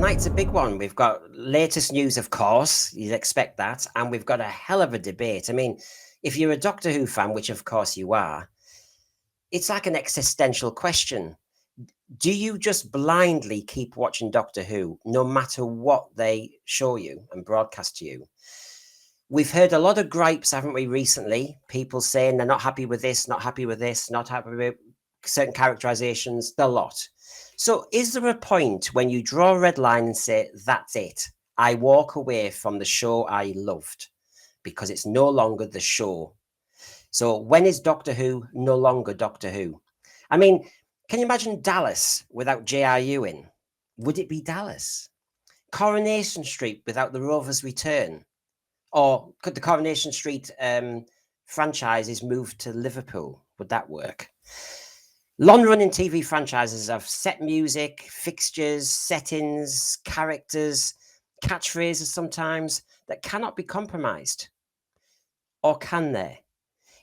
tonight's a big one. We've got latest news, of course, you'd expect that, and we've got a hell of a debate. I mean, if you're a Doctor Who fan, which of course you are, it's like an existential question. Do you just blindly keep watching Doctor Who, no matter what they show you and broadcast to you? We've heard a lot of gripes, haven't we, recently? People saying they're not happy with this, not happy with this, not happy with certain characterizations, the lot. So is there a point when you draw a red line and say, that's it, I walk away from the show I loved because it's no longer the show? So when is Doctor Who no longer Doctor Who? I mean, can you imagine Dallas without J.R. Ewing? Would it be Dallas? Coronation Street without the Rovers' return? Or could the Coronation Street franchises move to Liverpool? Would that work? Long-running TV franchises have set music, fixtures, settings, characters, catchphrases sometimes that cannot be compromised. Or can they?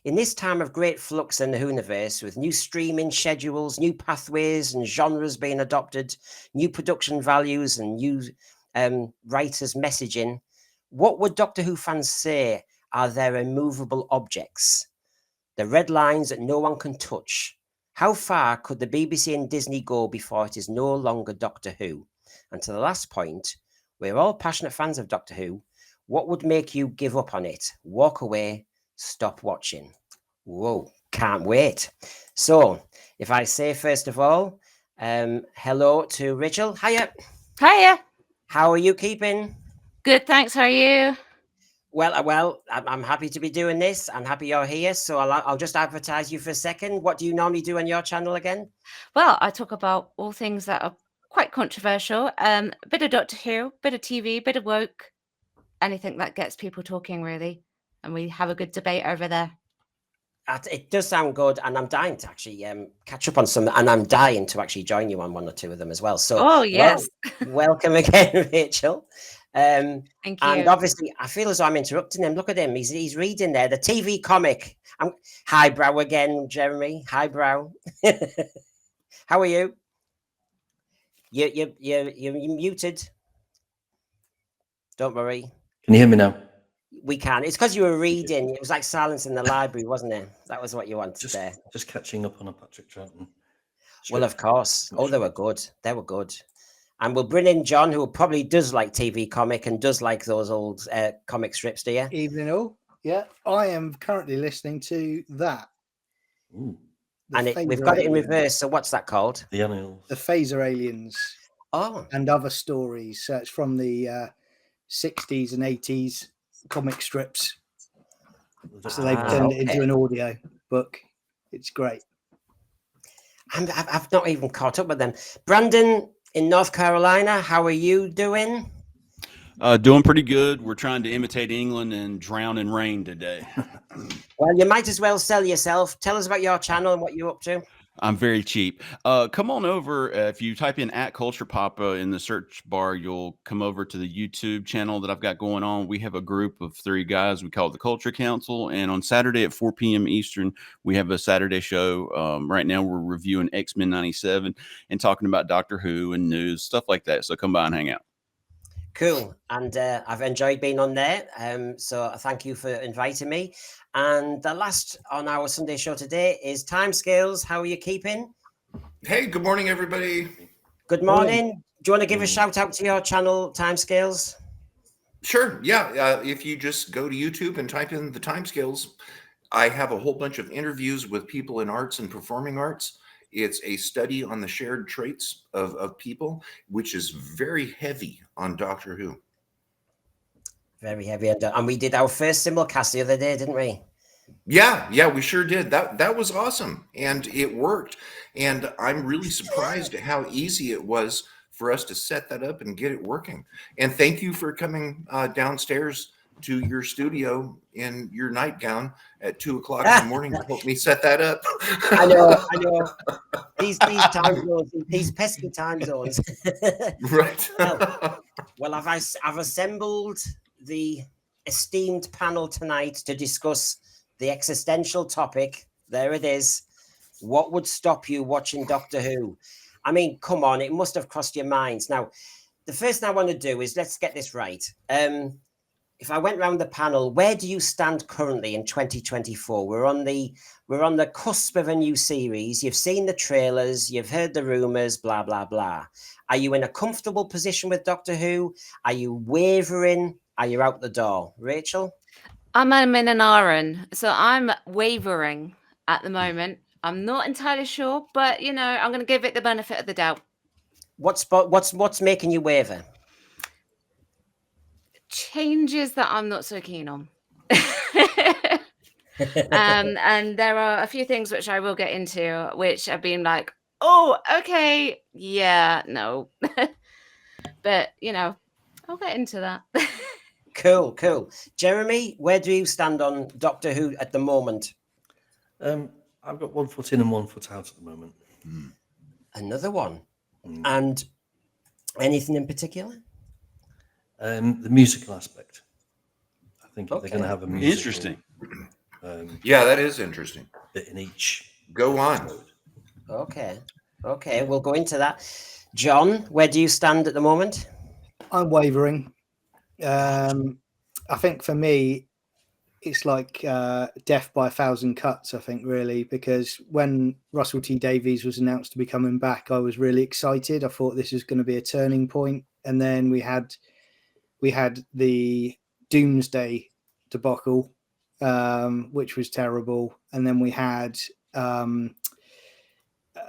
In this time of great flux in the Whoniverse, with new streaming schedules, new pathways and genres being adopted, new production values and new writers' messaging, what would Doctor Who fans say are their immovable objects? The red lines that no one can touch. How far could the BBC and Disney go before it is no longer Doctor Who? And to the last point, we're all passionate fans of Doctor Who. What would make you give up on it? Walk away, stop watching. Whoa, can't wait. So if I say, first of all, hello to Rachel. Hiya. Hiya. How are you keeping? Good, thanks. How are you? Well, I'm happy to be doing this. I'm happy you're here. So I'll just advertise you for a second. What do you normally do on your channel again? Well, I talk about all things that are quite controversial. A bit of Doctor Who, bit of TV, bit of woke, anything that gets people talking, really. And we have a good debate over there. It does sound good, and I'm dying to actually catch up on some, and I'm dying to actually join you on one or two of them as well. So, yes. Welcome again, Rachel. Thank you. And obviously, I feel as though I'm interrupting him. Look at him; he's reading there the TV comic. Highbrow again, Jeremy. Highbrow. How are you? You're muted. Don't worry. Can you hear me now? We can. It's because you were reading. It was like silence in the library, wasn't it? That was what you wanted there. Just catching up on a Patrick Troughton. Well, of course. Oh, they were good. They were good. And we'll bring in John, who probably does like TV comic and does like those old comic strips, do you? Evening all. Yeah, I am currently listening to that. Ooh. And we've got it in reverse. So what's that called? The Animals. The Phaser Aliens. Oh. And other stories. So it's from the 60s and 80s comic strips. So they've turned it into an audio book. It's great. And I've not even caught up with them. Brandon in North Carolina, how are you doing? Doing pretty good. We're trying to imitate England and drown in rain today. Well, you might as well sell yourself. Tell us about your channel and what you're up to. I'm very cheap. Come on over. If you type in @CulturePapa in the search bar, you'll come over to the YouTube channel that I've got going on. We have a group of 3 guys. We call it the Culture Council. And on Saturday at 4 p.m. Eastern, we have a Saturday show. Right now, we're reviewing X-Men 97 and talking about Doctor Who and news, stuff like that. So come by and hang out. Cool. And I've enjoyed being on there. So thank you for inviting me. And the last on our Sunday show today is Timescales. How are you keeping? Hey, good morning, everybody. Good morning. Do you want to give a shout out to your channel, Timescales? Sure. Yeah. If you just go to YouTube and type in the Timescales, I have a whole bunch of interviews with people in arts and performing arts. It's a study on the shared traits of people, which is very heavy on Doctor Who. Very heavy. And we did our first simulcast the other day, didn't we? Yeah, we sure did. That was awesome. And it worked. And I'm really surprised at how easy it was for us to set that up and get it working. And thank you for coming downstairs to your studio in your nightgown at 2 o'clock in the morning to help me set that up. I know. These time zones, these pesky time zones. Right. Well, I've assembled the esteemed panel tonight to discuss the existential topic. There it is. What would stop you watching Doctor Who? I mean, come on, it must have crossed your minds. Now, the first thing I want to do is let's get this right. If I went round the panel, where do you stand currently in 2024? We're on the cusp of a new series. You've seen the trailers, you've heard the rumors, blah blah blah. Are you in a comfortable position with Doctor Who? Are you wavering? Are you out the door, Rachel? I'm in an iron, so I'm wavering at the moment. I'm not entirely sure, but you know, I'm going to give it the benefit of the doubt. What's making you waver? Changes that I'm not so keen on. And there are a few things which I will get into, which have been like, oh, okay, yeah, no. But you know, I'll get into that. Cool. Jeremy, where do you stand on Doctor Who at the moment? I've got 1 foot in and 1 foot out at the moment. Another one. And anything in particular? The musical aspect. I think if they're going to have a musical, Interesting. Yeah, that is interesting. bit in each. Go on. episode. Okay, we'll go into that. John, where do you stand at the moment? I'm wavering. I think for me, it's like death by a thousand cuts, I think, really, because when Russell T Davies was announced to be coming back, I was really excited. I thought this was going to be a turning point. And then we had the Doomsday debacle, which was terrible. And then we had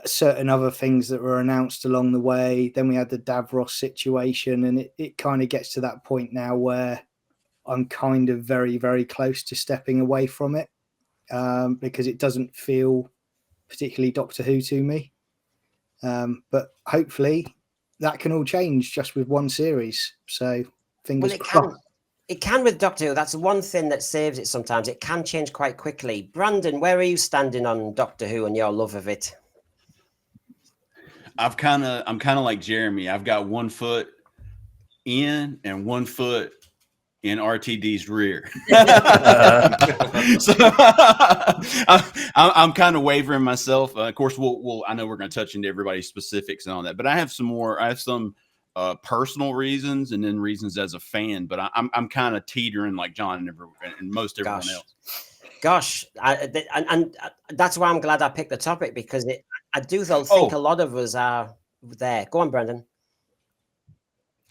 certain other things that were announced along the way. Then we had the Davros situation, and it kind of gets to that point now where I'm kind of very, very close to stepping away from it, because it doesn't feel particularly Doctor Who to me. But hopefully that can all change just with one series. So fingers crossed. It can with Doctor Who. That's the one thing that saves it sometimes. It can change quite quickly. Brandon, where are you standing on Doctor Who and your love of it? I'm kind of like Jeremy. I've got 1 foot in and 1 foot in RTD's rear. So I'm kind of wavering myself. Of course, I know we're going to touch into everybody's specifics and all that, but I have some personal reasons and then reasons as a fan. But I'm kind of teetering like John and most everyone else. Gosh, and that's why I'm glad I picked the topic, because I do think a lot of us are there. Go on, Brendan.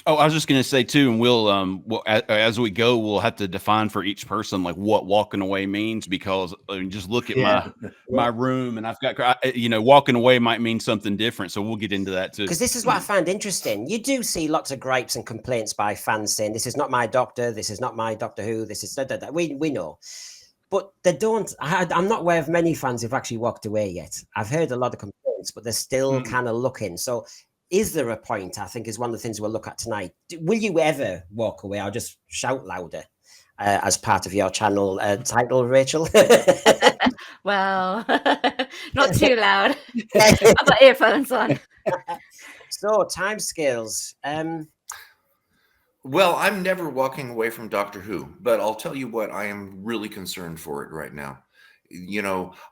Oh, I was just going to say too, and we'll as we go, we'll have to define for each person like what walking away means, because I mean, just look at my room, and I've got walking away might mean something different. So we'll get into that too. Because this is what I find interesting. You do see lots of gripes and complaints by fans saying, "This is not my Doctor. This is not my Doctor Who. This is that." We know. But they don't. I'm not aware of many fans who've actually walked away yet. I've heard a lot of complaints, but they're still kind of looking. So, is there a point? I think is one of the things we'll look at tonight. Will you ever walk away? I'll just shout louder as part of your channel title, Rachel. Well, not too loud. I've got earphones on. So, timescales. Well, I'm never walking away from Doctor Who, but I'll tell you what, I am really concerned for it right now.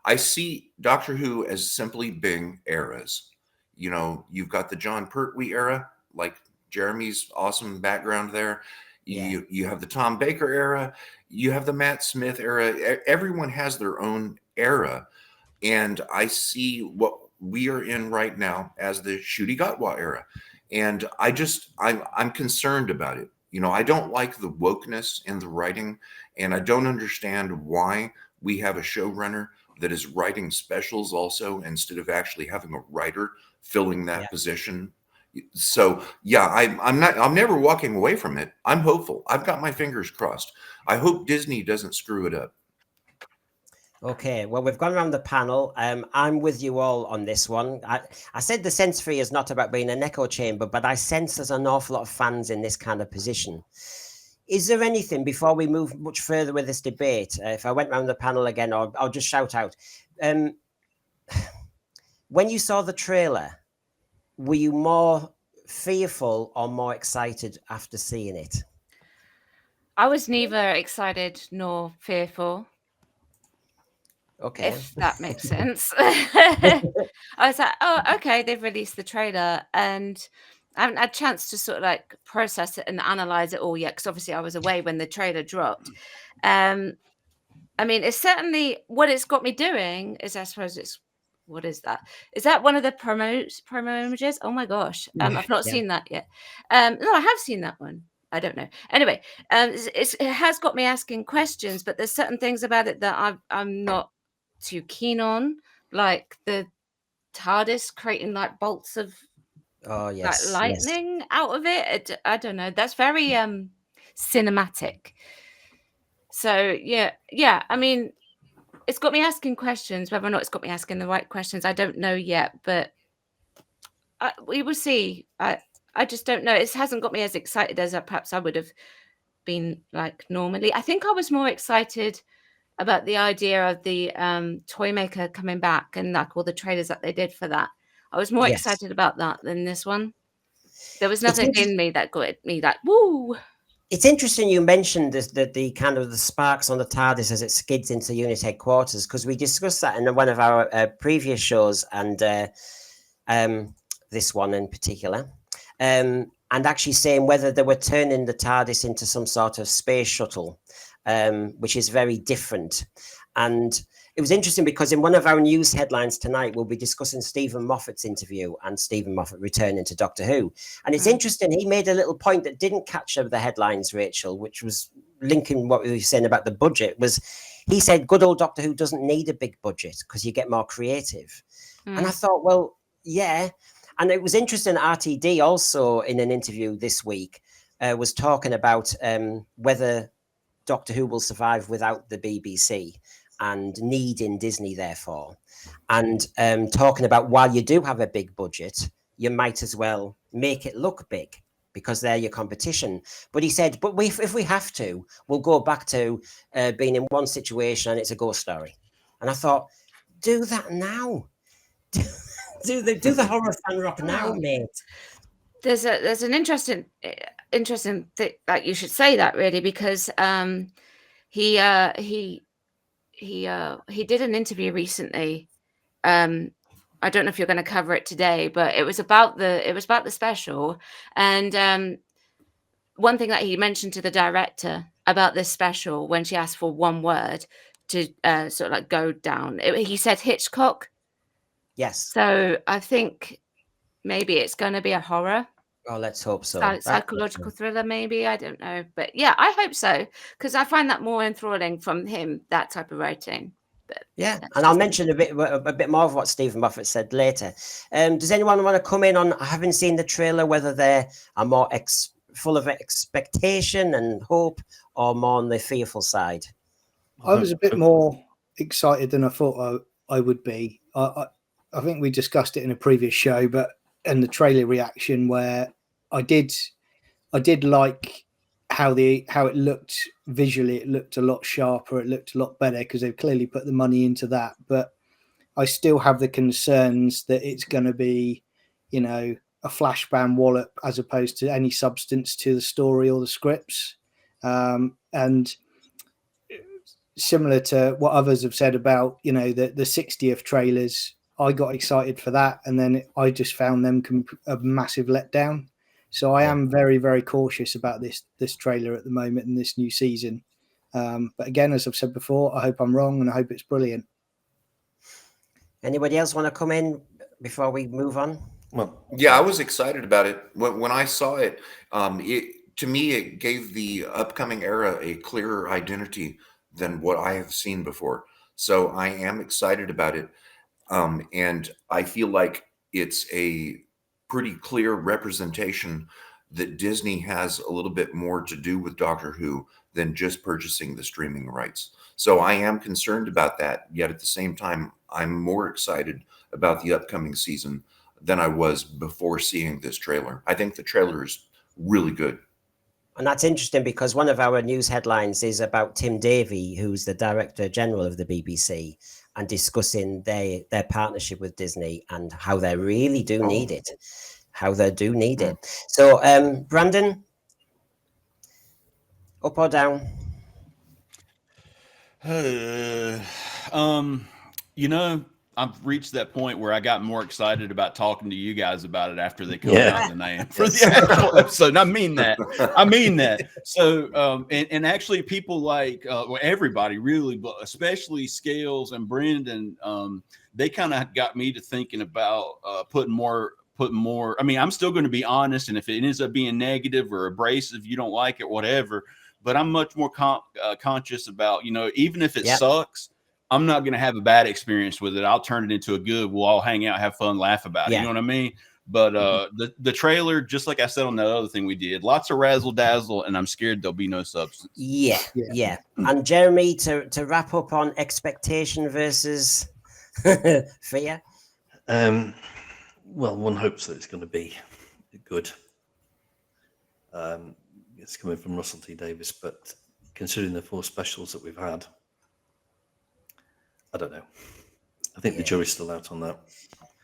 I see Doctor Who as simply being eras. You've got the John Pertwee era, like Jeremy's awesome background there. Yeah. You have the Tom Baker era. You have the Matt Smith era. Everyone has their own era. And I see what we are in right now as the Ncuti Gatwa era. And I'm concerned about it. I don't like the wokeness in the writing, and I don't understand why we have a showrunner that is writing specials also instead of actually having a writer filling that position. So yeah, I'm never walking away from it. I'm hopeful. I've got my fingers crossed. I hope Disney doesn't screw it up. Okay, well, we've gone around the panel. I'm with you all on this one. I said the sense free is not about being an echo chamber, but I sense there's an awful lot of fans in this kind of position. Is there anything, before we move much further with this debate, if I went around the panel again, I'll just shout out. When you saw the trailer, were you more fearful or more excited after seeing it? I was neither excited nor fearful. Okay. If that makes sense. I was like, oh, okay, they've released the trailer. And I haven't had a chance to sort of like process it and analyze it all yet, because obviously I was away when the trailer dropped. I mean, it's certainly what it's got me doing is, I suppose it's, what is that? Is that one of the promo images? Oh my gosh. I've not Yeah. seen that yet. No, I have seen that one. I don't know. Anyway, it has got me asking questions, but there's certain things about it that I'm not too keen on, like the TARDIS creating like bolts of Oh like yes, yes. lightning out of it. I don't know. That's very cinematic. So yeah. I mean, it's got me asking questions. Whether or not it's got me asking the right questions, I don't know yet. But we will see. I just don't know. It hasn't got me as excited as perhaps I would have been like normally. I think I was more excited about the idea of the toy maker coming back and like all the trailers that they did for that. I was more Yes. excited about that than this one. There was It's nothing in me that got me like, woo. It's interesting you mentioned this, the kind of the sparks on the TARDIS as it skids into unit headquarters, because we discussed that in one of our previous shows, and this one in particular, and actually saying whether they were turning the TARDIS into some sort of space shuttle, which is very different. And it was interesting because in one of our news headlines tonight, we'll be discussing Stephen Moffat's interview and Stephen Moffat returning to Doctor Who. And it's interesting, he made a little point that didn't catch the headlines, Rachel, which was linking what we were saying about the budget, was he said good old Doctor Who doesn't need a big budget because you get more creative. And I thought, well, yeah. And it was interesting, RTD also in an interview this week was talking about whether Doctor Who will survive without the BBC and needing Disney, therefore. And talking about while you do have a big budget, you might as well make it look big because they're your competition. But he said, but if we have to, we'll go back to being in one situation and it's a ghost story. And I thought, do that now. do the horror fan rock now, mate. There's an interesting thing that you should say that, really, because he did an interview recently. I don't know if you're going to cover it today, but it was about the special. And one thing that he mentioned to the director about this special, when she asked for one word to sort of like go down, he said Hitchcock. Yes. So I think maybe it's going to be a horror. Oh, let's hope so. Psychological thriller, maybe. I don't know. But yeah, I hope so, because I find that more enthralling from him, that type of writing. But yeah, and I'll mention a bit more of what Stephen Moffat said later. Does anyone want to come in on, having seen the trailer, whether they are more full of expectation and hope or more on the fearful side? I was a bit more excited than I thought I would be. I think we discussed it in a previous show, and the trailer reaction where I did like how it looked visually. It looked a lot sharper. It looked a lot better because they've clearly put the money into that. But I still have the concerns that it's going to be, a flashbang wallop as opposed to any substance to the story or the scripts. And similar to what others have said about, the 60th trailers, I got excited for that. And then I just found them a massive letdown. So I am very, very cautious about this trailer at the moment in this new season. But again, as I've said before, I hope I'm wrong and I hope it's brilliant. Anybody else want to come in before we move on? Well, yeah, I was excited about it. When I saw it, to me, it gave the upcoming era a clearer identity than what I have seen before. So I am excited about it. And I feel like it's a pretty clear representation that Disney has a little bit more to do with Doctor Who than just purchasing the streaming rights. So I am concerned about that. Yet at the same time, I'm more excited about the upcoming season than I was before seeing this trailer. I think the trailer is really good. And that's interesting because one of our news headlines is about Tim Davie, who's the Director General of the BBC, and discussing their partnership with Disney and how they really do need it. How they do need it. So, Brandon, up or down? I've reached that point where I got more excited about talking to you guys about it after they come out than I am for the actual episode. And I mean that. So, and actually people like, well, everybody really, but especially Scales and Brendan, they kind of got me to thinking about putting more. I mean, I'm still going to be honest. And if it ends up being negative or abrasive, you don't like it, whatever, but I'm much more conscious about, even if it sucks, I'm not going to have a bad experience with it. I'll turn it into a good. We'll all hang out, have fun, laugh about it. You know what I mean? But the trailer, just like I said on that other thing we did, lots of razzle dazzle, and I'm scared there'll be no substance. Yeah. And Jeremy, to wrap up on expectation versus fear. Well, one hopes that it's going to be good. It's coming from Russell T Davis, but considering the 4 specials that we've had, I don't know. I think the jury's still out on that.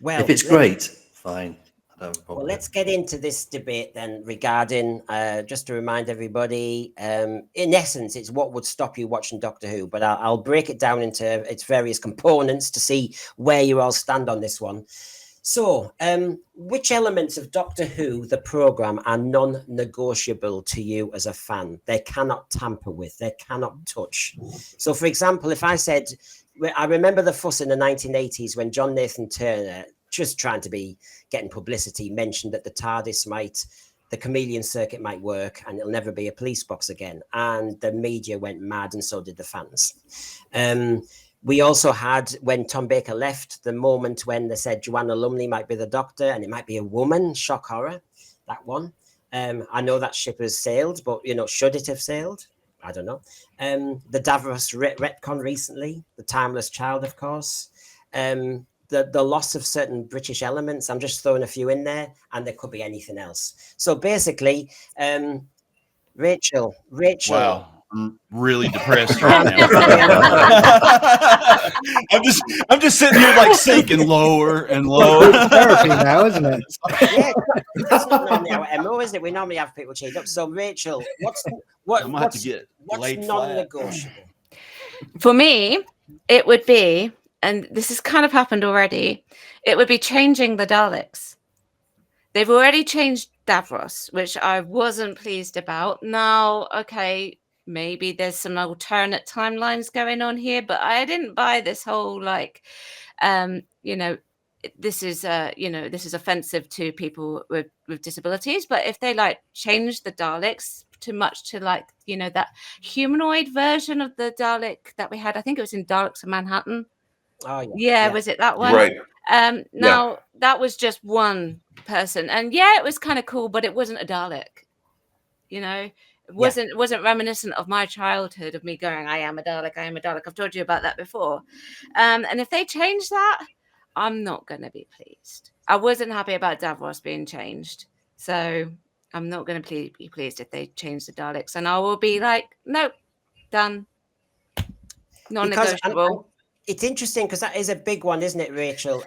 Well, if it's great, fine. I don't have a problem. Well, let's get into this debate then regarding, just to remind everybody, in essence, it's what would stop you watching Doctor Who, but I'll break it down into its various components to see where you all stand on this one. So, which elements of Doctor Who, the programme, are non-negotiable to you as a fan? They cannot tamper with, they cannot touch. So, for example, if I said, I remember the fuss in the 1980s when John Nathan Turner, just trying to be getting publicity, mentioned that the the chameleon circuit might work and it'll never be a police box again. And the media went mad and so did the fans. We also had, when Tom Baker left, the moment when they said Joanna Lumley might be the Doctor and it might be a woman. Shock horror, that one. I know that ship has sailed, but, should it have sailed? I don't know. The Davros retcon recently, the Timeless Child, of course. The loss of certain British elements. I'm just throwing a few in there, and there could be anything else. So basically, Rachel. Wow. I'm really depressed right now. I'm just sitting here like sinking lower and lower. It's therapy now, isn't it? Yeah, that's not normally our MO, is it? We normally have people cheat up. So Rachel, what's non-negotiable? For me, it would be, and this has kind of happened already, it would be changing the Daleks. They've already changed Davros, which I wasn't pleased about. Now, okay, maybe there's some alternate timelines going on here, but I didn't buy this whole this is offensive to people with disabilities. But if they change the Daleks too much to that humanoid version of the Dalek that we had, I think it was in Daleks of Manhattan. Oh yeah. Was it that one? Right. Now that was just one person, and it was kind of cool, but it wasn't a Dalek. It wasn't reminiscent of my childhood of me going, I am a Dalek. I've told you about that before. And if they change that, I'm not going to be pleased. I wasn't happy about Davros being changed. So I'm not going to be pleased if they change the Daleks. And I will be like, nope, done. Non-negotiable. It's interesting because that is a big one, isn't it, Rachel?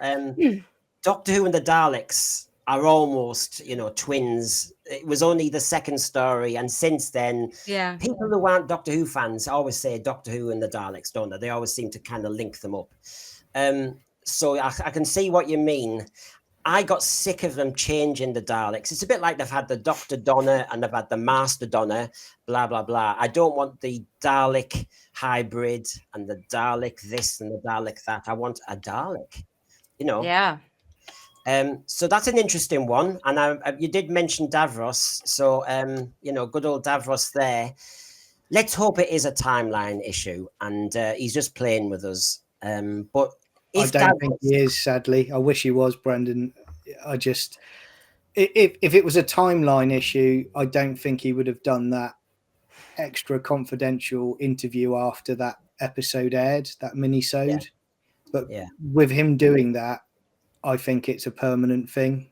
Doctor Who and the Daleks are almost, twins. It was only the second story, and since then, people who aren't Doctor Who fans always say Doctor Who and the Daleks, don't they? They always seem to kind of link them up. So I can see what you mean. I got sick of them changing the Daleks. It's a bit like they've had the Dr. Donna and they've had the Master Donna, blah, blah, blah. I don't want the Dalek hybrid and the Dalek this and the Dalek that. I want a Dalek, Yeah. So that's an interesting one. And you did mention Davros. So, good old Davros there. Let's hope it is a timeline issue and he's just playing with us. But I don't think he is, sadly. I wish he was, Brendan. If it was a timeline issue, I don't think he would have done that extra confidential interview after that episode aired, that mini-sode. But with him doing that, I think it's a permanent thing.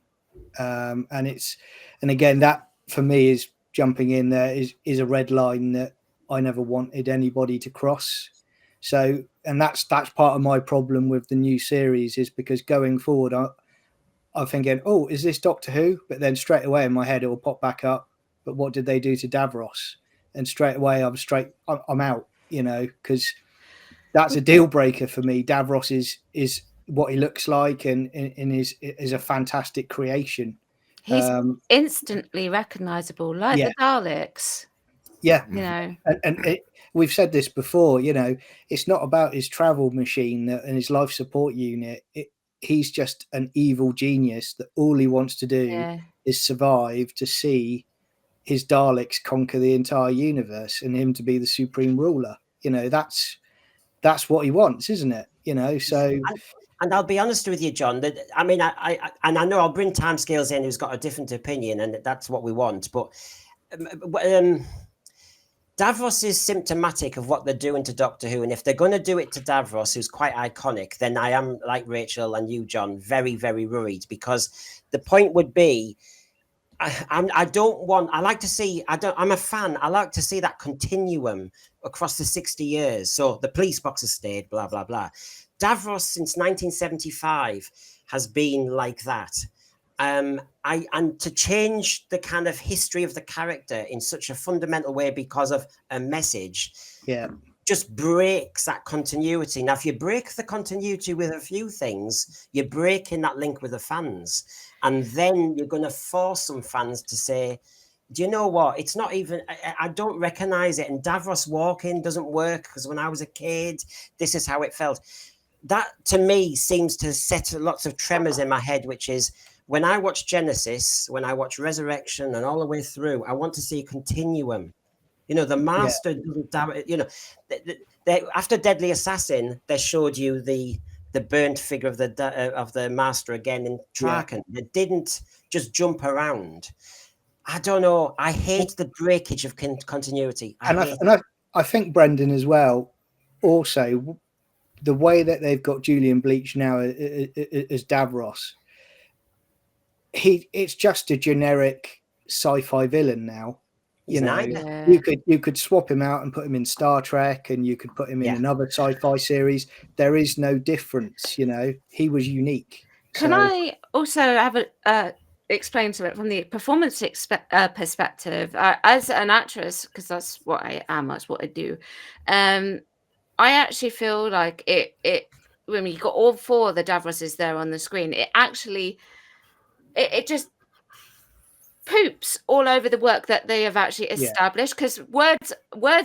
And again, that for me is jumping in there is a red line that I never wanted anybody to cross. So, and that's part of my problem with the new series is because going forward, I'm thinking, oh, is this Doctor Who? But then straight away in my head, it will pop back up. But what did they do to Davros? And straight away, I'm out, because that's a deal breaker for me. Davros is what he looks like, and is a fantastic creation. He's instantly recognizable, like Yeah. the Daleks. Yeah, You know, and we've said this before. You know, it's not about his travel machine and his life support unit. He's just an evil genius that all he wants to do yeah. is survive to see his Daleks conquer the entire universe and him to be the supreme ruler. You know, that's what he wants, isn't it? You know, so. And I'll be honest with you, John, that I mean, I know I'll bring timescales in who's got a different opinion, and that's what we want. But Davros is symptomatic of what they're doing to Doctor Who. And if they're going to do it to Davros, who's quite iconic, then I am, like Rachel and you, John, very, very worried, because the point would be, I'm a fan. I like to see that continuum across the 60 years. So the police box has stayed, blah, blah, blah. Davros since 1975 has been like that. And to change the kind of history of the character in such a fundamental way because of a message, just breaks that continuity. Now, if you break the continuity with a few things, you're breaking that link with the fans, and then you're going to force some fans to say, do you know what? It's not even, I don't recognize it. And Davros walking doesn't work because when I was a kid, this is how it felt. That to me seems to set lots of tremors in my head, which is, when I watch Genesis, when I watch Resurrection and all the way through, I want to see a continuum. You know, the Master doesn't, you know, after Deadly Assassin, they showed you the burnt figure of the Master again in Traken. They didn't just jump around. I don't know. I hate the breakage of continuity. I think, Brendan, as well, also, the way that they've got Julian Bleach now as Davros, it's just a generic sci-fi villain now. You know, you could swap him out and put him in Star Trek, and you could put him in another sci-fi series. There is no difference. You know, he was unique. Can I also have explain to it from the performance perspective? As an actress, because that's what I am, that's what I do. I actually feel like it when you got all four of the Davroses there on the screen, it actually it just poops all over the work that they have actually established, because words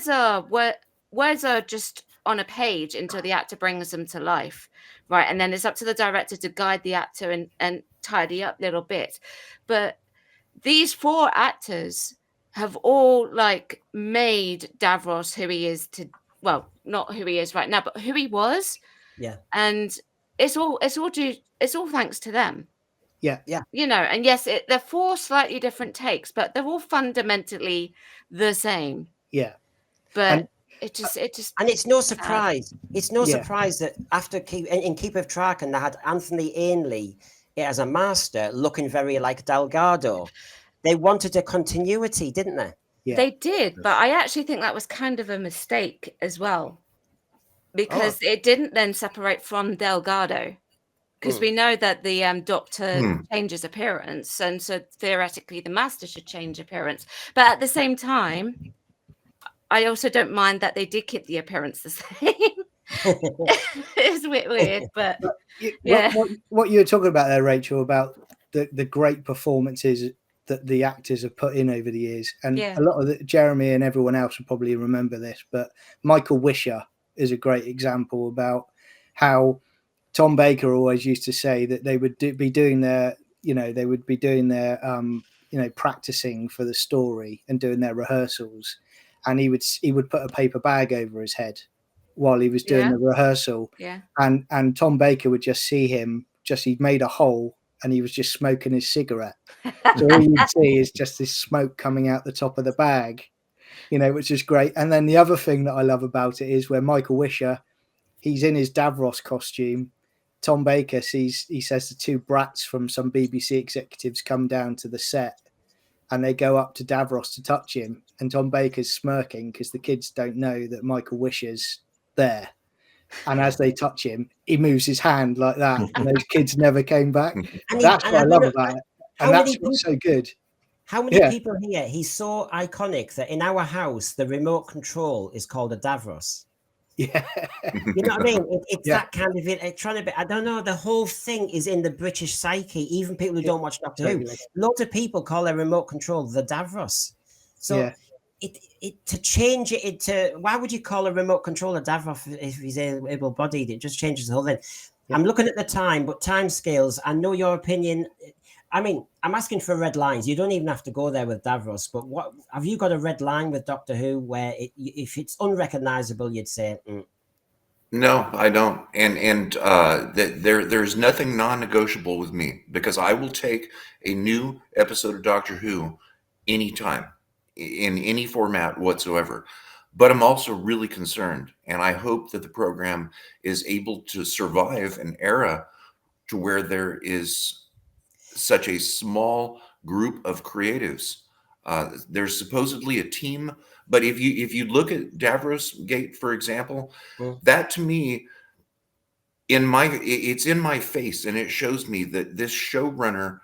are just on a page until the actor brings them to life, right? And then it's up to the director to guide the actor and tidy up little bits. But these four actors have all like made Davros who he is not who he is right now, but who he was. Yeah. And it's all thanks to them. Yeah. You know, and yes, they're four slightly different takes, but they're all fundamentally the same. Yeah. But it just and it's no surprise. It's no surprise that after in Keep of Traken, they had Anthony Ainley as a Master looking very like Delgado. They wanted a continuity, didn't they? Yeah. They did, but I actually think that was kind of a mistake as well, because it didn't then separate from Delgado. Because we know that the Doctor changes appearance, and so theoretically the Master should change appearance. But at the same time, I also don't mind that they did keep the appearance the same. It's a bit weird, but what you were talking about there, Rachel, about the great performances that the actors have put in over the years, and a lot of Jeremy and everyone else will probably remember this, but Michael Wisher is a great example about how Tom Baker always used to say that they would be doing their practicing for the story and doing their rehearsals, and he would put a paper bag over his head while he was doing the rehearsal. Yeah. And Tom Baker would just see him, he'd made a hole and he was just smoking his cigarette. So all you'd see is just this smoke coming out the top of the bag, you know, which is great. And then the other thing that I love about it is where Michael Wisher, he's in his Davros costume. Tom Baker he says the two brats from some BBC executives come down to the set and they go up to Davros to touch him. And Tom Baker's smirking because the kids don't know that Michael Wisher's there. And as they touch him, he moves his hand like that. And those kids never came back. That's what I love about it. And that's what's so good. How many people here? He's so iconic that in our house, the remote control is called a Davros. Yeah. You know what I mean? It's Yeah. that kind of it trying to be. I don't know. The whole thing is in the British psyche. Even people who Yeah, don't watch Doctor Who, totally. lots of people call their remote control the Davros. So Yeah. it to change it into, why would you call a remote control a Davros if he's able-bodied? It just changes the whole thing. Yeah. I'm looking at the time, but time scales. I know your opinion. I mean, I'm asking for red lines. You don't even have to go there with Davros, but what have you got a red line with Doctor Who where if it's unrecognizable, you'd say, No, I don't. And that there's nothing non-negotiable with me, because I will take a new episode of Doctor Who anytime, in any format whatsoever. But I'm also really concerned, and I hope that the program is able to survive an era to where there is such a small group of creatives. There's supposedly a team, but if you look at Davros Gate, for example, that to me, it's in my face, and it shows me that this showrunner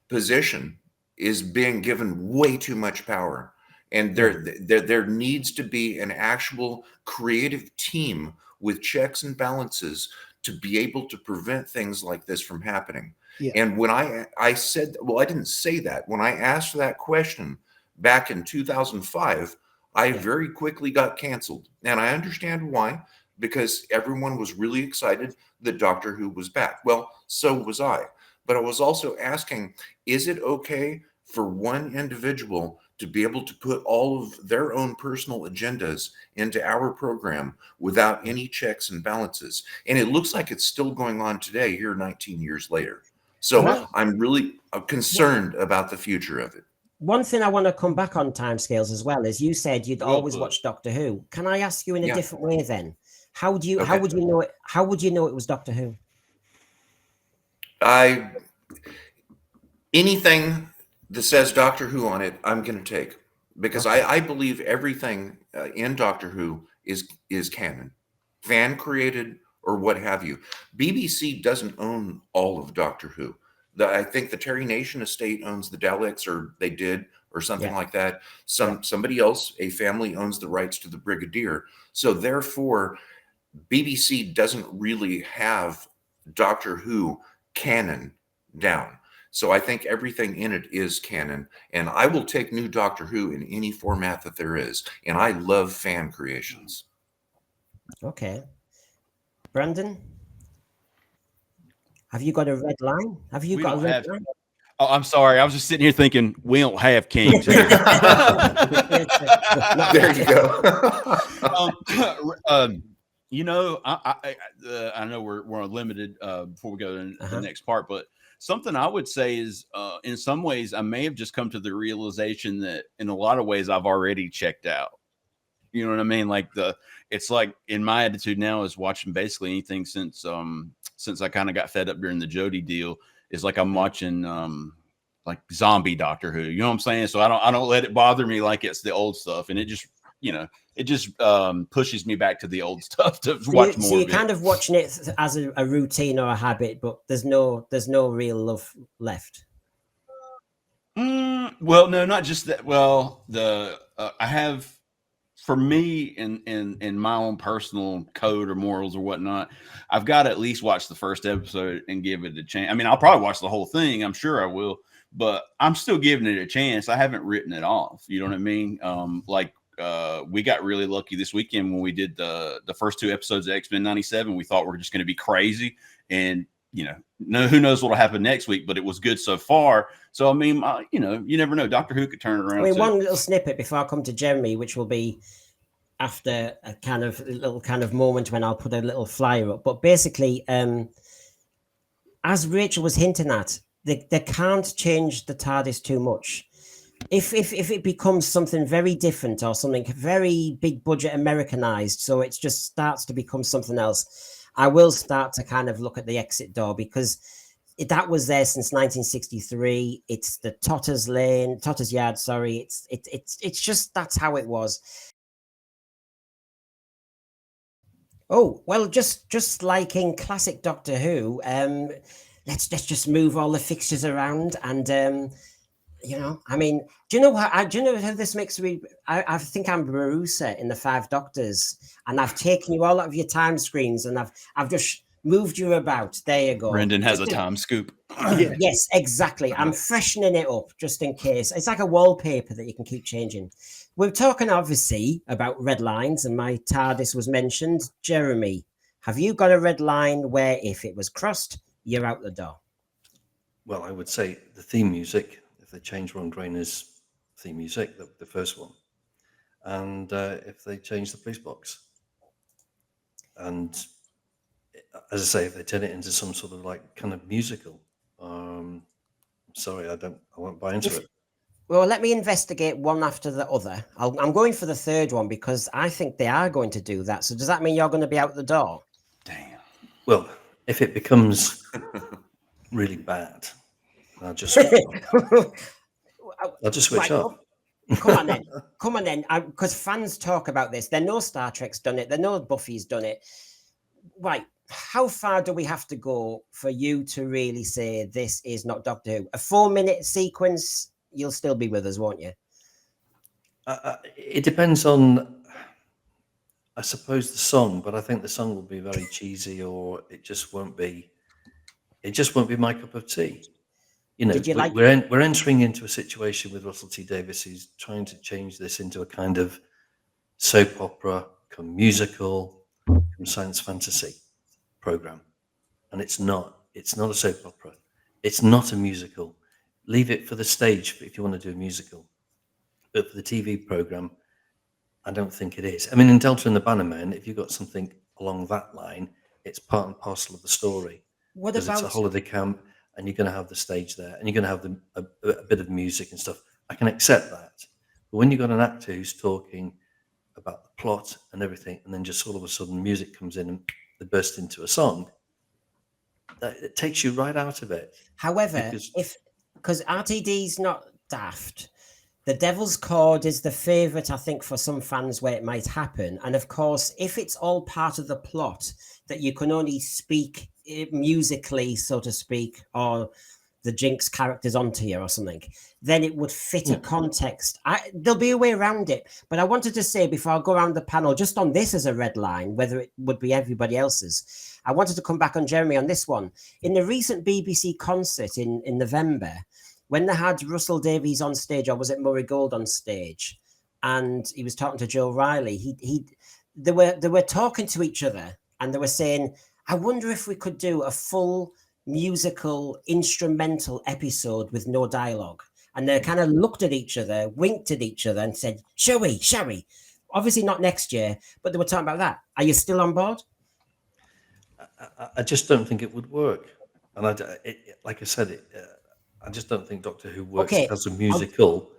position is being given way too much power, and there needs to be an actual creative team with checks and balances to be able to prevent things like this from happening. Yeah. And when I said, well, I didn't say that. When I asked that question back in 2005, I very quickly got canceled. And I understand why, because everyone was really excited that Doctor Who was back. Well, so was I. But I was also asking, is it okay for one individual to be able to put all of their own personal agendas into our program without any checks and balances? And it looks like it's still going on today, here 19 years later. So Well, I'm really concerned about the future of it. one thing I want to come back on timescales as well is you said you'd Well always put. watch Doctor Who. Can I ask you in a Yeah. different way then? How would you Okay. know it? How would you know it was Doctor Who? Anything that says Doctor Who on it, I'm going to take, because I believe everything in Doctor Who is canon, fan created or what have you. BBC doesn't own all of Doctor Who. I think the Terry Nation estate owns the Daleks, or they did, or something like that. Somebody else, a family, owns the rights to the Brigadier. So therefore, BBC doesn't really have Doctor Who canon down. So I think everything in it is canon, and I will take new Doctor Who in any format that there is. And I love fan creations. Okay. Brandon, have you got a red line? Have you We got a don't red have- line? Oh, I'm sorry. I was just sitting here thinking we don't have kings here. There you go. You know, I know we're limited before we go to the next part, but something I would say is, in some ways, I may have just come to the realization that in a lot of ways I've already checked out. You know what I mean? Like it's like in my attitude now is watching basically anything since I kind of got fed up during the Jody deal. Is like I'm watching like zombie Doctor Who. You know what I'm saying? So I don't let it bother me like it's the old stuff, and it just pushes me back to the old stuff to watch more. So you're of kind of watching it as a routine or a habit, but there's no real love left. Well, no, not just that. Well, I have, for me, in my own personal code or morals or whatnot, I've got to at least watch the first episode and give it a chance. I mean, I'll probably watch the whole thing. I'm sure I will, but I'm still giving it a chance. I haven't written it off. You know what I mean? We got really lucky this weekend when we did the first two episodes of X-Men 97. We thought we were just going to be crazy, and who knows what'll happen next week, but it was good so far. So, I mean, you never know. Doctor Who could turn it around. I mean, one little snippet before I come to Jeremy, which will be after a little moment when I'll put a little flyer up. But basically, as Rachel was hinting at, they can't change the TARDIS too much. If it becomes something very different or something very big budget Americanized, so it just starts to become something else, I will start to kind of look at the exit door, because that was there since 1963. It's the Totters Yard. Sorry, it's just that's how it was. Oh well, just like in classic Doctor Who, let's just move all the fixtures around and You know, I mean, do you know what? Do you know how this makes me? I think I'm Marusa in the Five Doctors, and I've taken you all out of your time screens, and I've just moved you about. There you go. Brendan has a Just to- time scoop. Yes, exactly. I'm freshening it up just in case. It's like a wallpaper that you can keep changing. We're talking obviously about red lines, and my TARDIS was mentioned. Jeremy, have you got a red line where if it was crossed, you're out the door? Well, I would say the theme music, if they change Ron Grainer's theme music, the first one, and if they change the police box. And as I say, if they turn it into some sort of like kind of musical, sorry, I won't buy into it. Well, let me investigate one after the other. I'm going for the third one because I think they are going to do that. So does that mean you're going to be out the door? Damn. Well, if it becomes really bad, I'll just switch off. I'll just switch Right, off. Come on then. Come on then. Because fans talk about this. They know Star Trek's done it. They know Buffy's done it. Right. How far do we have to go for you to really say this is not Doctor Who? A 4-minute sequence, you'll still be with us, won't you? It depends on, I suppose, the song, but I think the song will be very cheesy, or it just won't be. It just won't be my cup of tea. You know, Did you like- we're entering into a situation with Russell T Davies who's trying to change this into a kind of soap opera, come musical, come science fantasy program, and it's not. It's not a soap opera. It's not a musical. Leave it for the stage if you want to do a musical, but for the TV program, I don't think it is. I mean, in Delta and the Bannermen, if you've got something along that line, it's part and parcel of the story. What Because it's a about holiday camp, and you're going to have the stage there, and you're going to have a bit of music and stuff. I can accept that. But when you've got an actor who's talking about the plot and everything, and then just all of a sudden music comes in and they burst into a song, it takes you right out of it. However, because RTD's not daft, the Devil's Chord is the favourite, I think, for some fans where it might happen. And of course, if it's all part of the plot that you can only speak musically, so to speak, or the Jinx characters onto you or something, then it would fit a context. There'll be a way around it. But I wanted to say, before I go around the panel, just on this as a red line, whether it would be everybody else's, I wanted to come back on Jeremy on this one. In the recent BBC concert in November, when they had Russell Davies on stage, or was it Murray Gold on stage, and he was talking to Joe Riley, they were talking to each other, and they were saying, I wonder if we could do a full musical instrumental episode with no dialogue. And they kind of looked at each other, winked at each other, and said, shall we? Obviously not next year, but they were talking about that. Are you still on board? I just don't think it would work. And like I said, I just don't think Doctor Who works as a musical.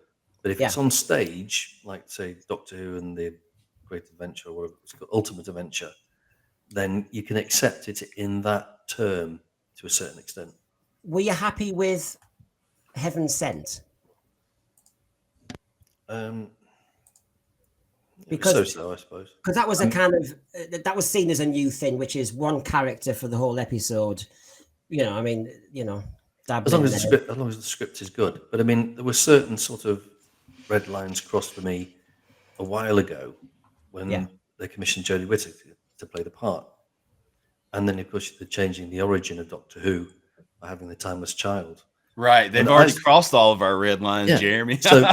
But if it's on stage, like say Doctor Who and the Great Adventure, or whatever it's called, Ultimate Adventure, then you can accept it in that term to a certain extent. Were you happy with Heaven Sent? Because so, I suppose. Because that was a kind of that was seen as a new thing, which is one character for the whole episode. You know, I mean, you know, as long as the script is good. But I mean, there were certain sort of red lines crossed for me a while ago when they commissioned Jodie Whittaker to play the part, and then of course they're changing the origin of Doctor Who by having the Timeless Child. Right, they've already crossed all of our red lines, Jeremy. So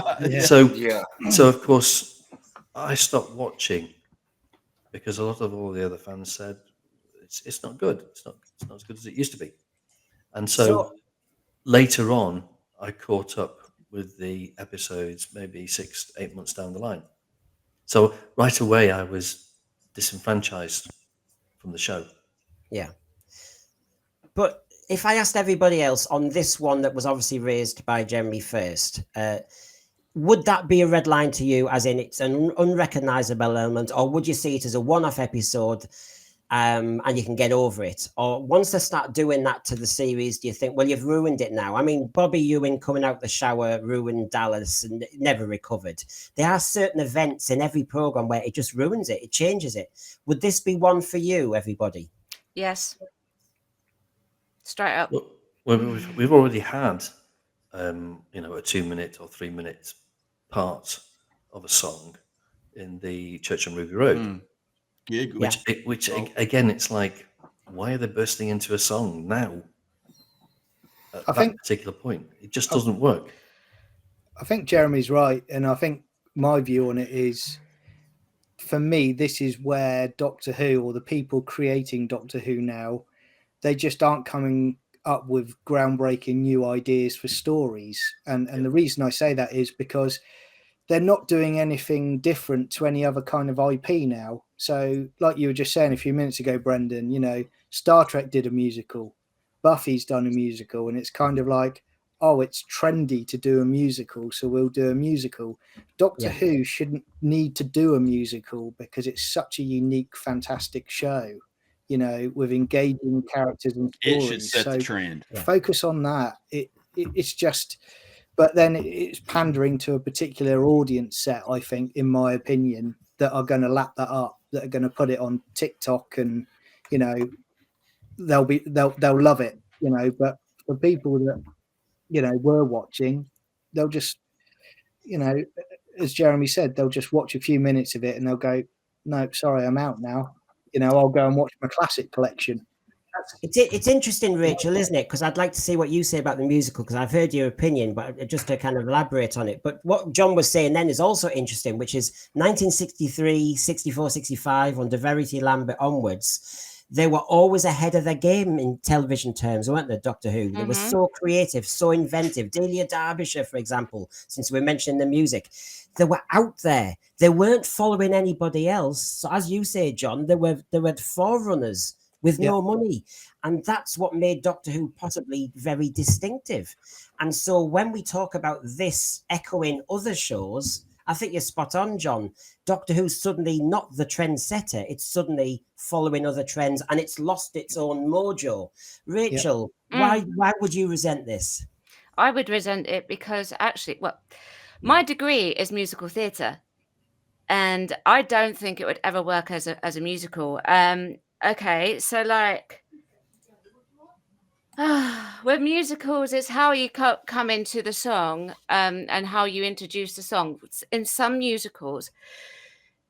of course I stopped watching because a lot of all the other fans said it's not good. It's not as good as it used to be. And so later on, I caught up with the episodes maybe 6-8 months down the line. So right away, I was disenfranchised from the show. Yeah. But if I asked everybody else on this one that was obviously raised by Jeremy first, would that be a red line to you, as in it's an unrecognizable element, or would you see it as a one-off episode and you can get over it? Or once they start doing that to the series, do you think, well, you've ruined it now? I mean, Bobby Ewing coming out the shower ruined Dallas and never recovered. There are certain events in every program where it just ruins it. It changes it. Would this be one for you, everybody? Yes. Straight up. Well, we've already had you know, a 2-minute or 3-minute part of a song in the Church on Ruby Road. Gig. Yeah. Which again, it's like, why are they bursting into a song now at I that think particular point? It just doesn't work. I think Jeremy's right, and I think my view on it is, for me, this is where Doctor Who, or the people creating Doctor Who now, they just aren't coming up with groundbreaking new ideas for stories. And the reason I say that is because they're not doing anything different to any other kind of IP now. So, like you were just saying a few minutes ago, Brendan, you know, Star Trek did a musical, Buffy's done a musical, and it's kind of like, oh, it's trendy to do a musical, so we'll do a musical. Doctor Yeah. Who shouldn't need to do a musical because it's such a unique, fantastic show, you know, with engaging characters and It should stories. set the So trend. Yeah. focus on that. It's just, but then it's pandering to a particular audience set, I think, in my opinion, that are going to lap that up, that are going to put it on TikTok, and you know, they'll love it, you know. But for people that, you know, were watching, they'll just, you know, as Jeremy said, they'll just watch a few minutes of it and they'll go, no, sorry, I'm out now. You know, I'll go and watch my classic collection. It's interesting, Rachel, isn't it? Because I'd like to see what you say about the musical, because I've heard your opinion, but just to kind of elaborate on it. But what John was saying then is also interesting, which is 1963, 64, 65, under Verity Lambert onwards, they were always ahead of their game in television terms, weren't they, Doctor Who? They were so creative, so inventive. Delia Derbyshire, for example, since we're mentioning the music, they were out there. They weren't following anybody else. So as you say, John, they were forerunners with no money. And that's what made Doctor Who possibly very distinctive. And so when we talk about this echoing other shows, I think you're spot on, John. Doctor Who's suddenly not the trendsetter. It's suddenly following other trends, and it's lost its own mojo. Rachel, why would you resent this? I would resent it because actually, well, my degree is musical theatre, and I don't think it would ever work as a musical. Okay, so like, with musicals, it's how you come into the song, and how you introduce the song. In some musicals,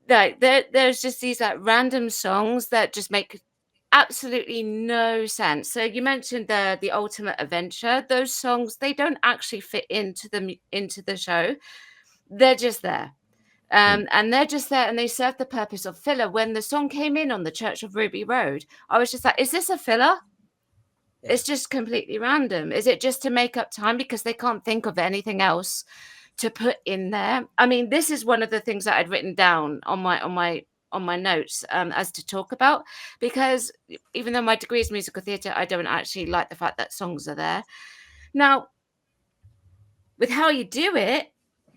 like there's just these like random songs that just make absolutely no sense. So you mentioned the Ultimate Adventure. Those songs, they don't actually fit into the show. They're just there. And they're just there, and they serve the purpose of filler. When the song came in on the Church of Ruby Road, I was just like, is this a filler? Yeah. It's just completely random. Is it just to make up time because they can't think of anything else to put in there? I mean, this is one of the things that I'd written down on my notes as to talk about, because even though my degree is musical theatre, I don't actually like the fact that songs are there. Now, with how you do it,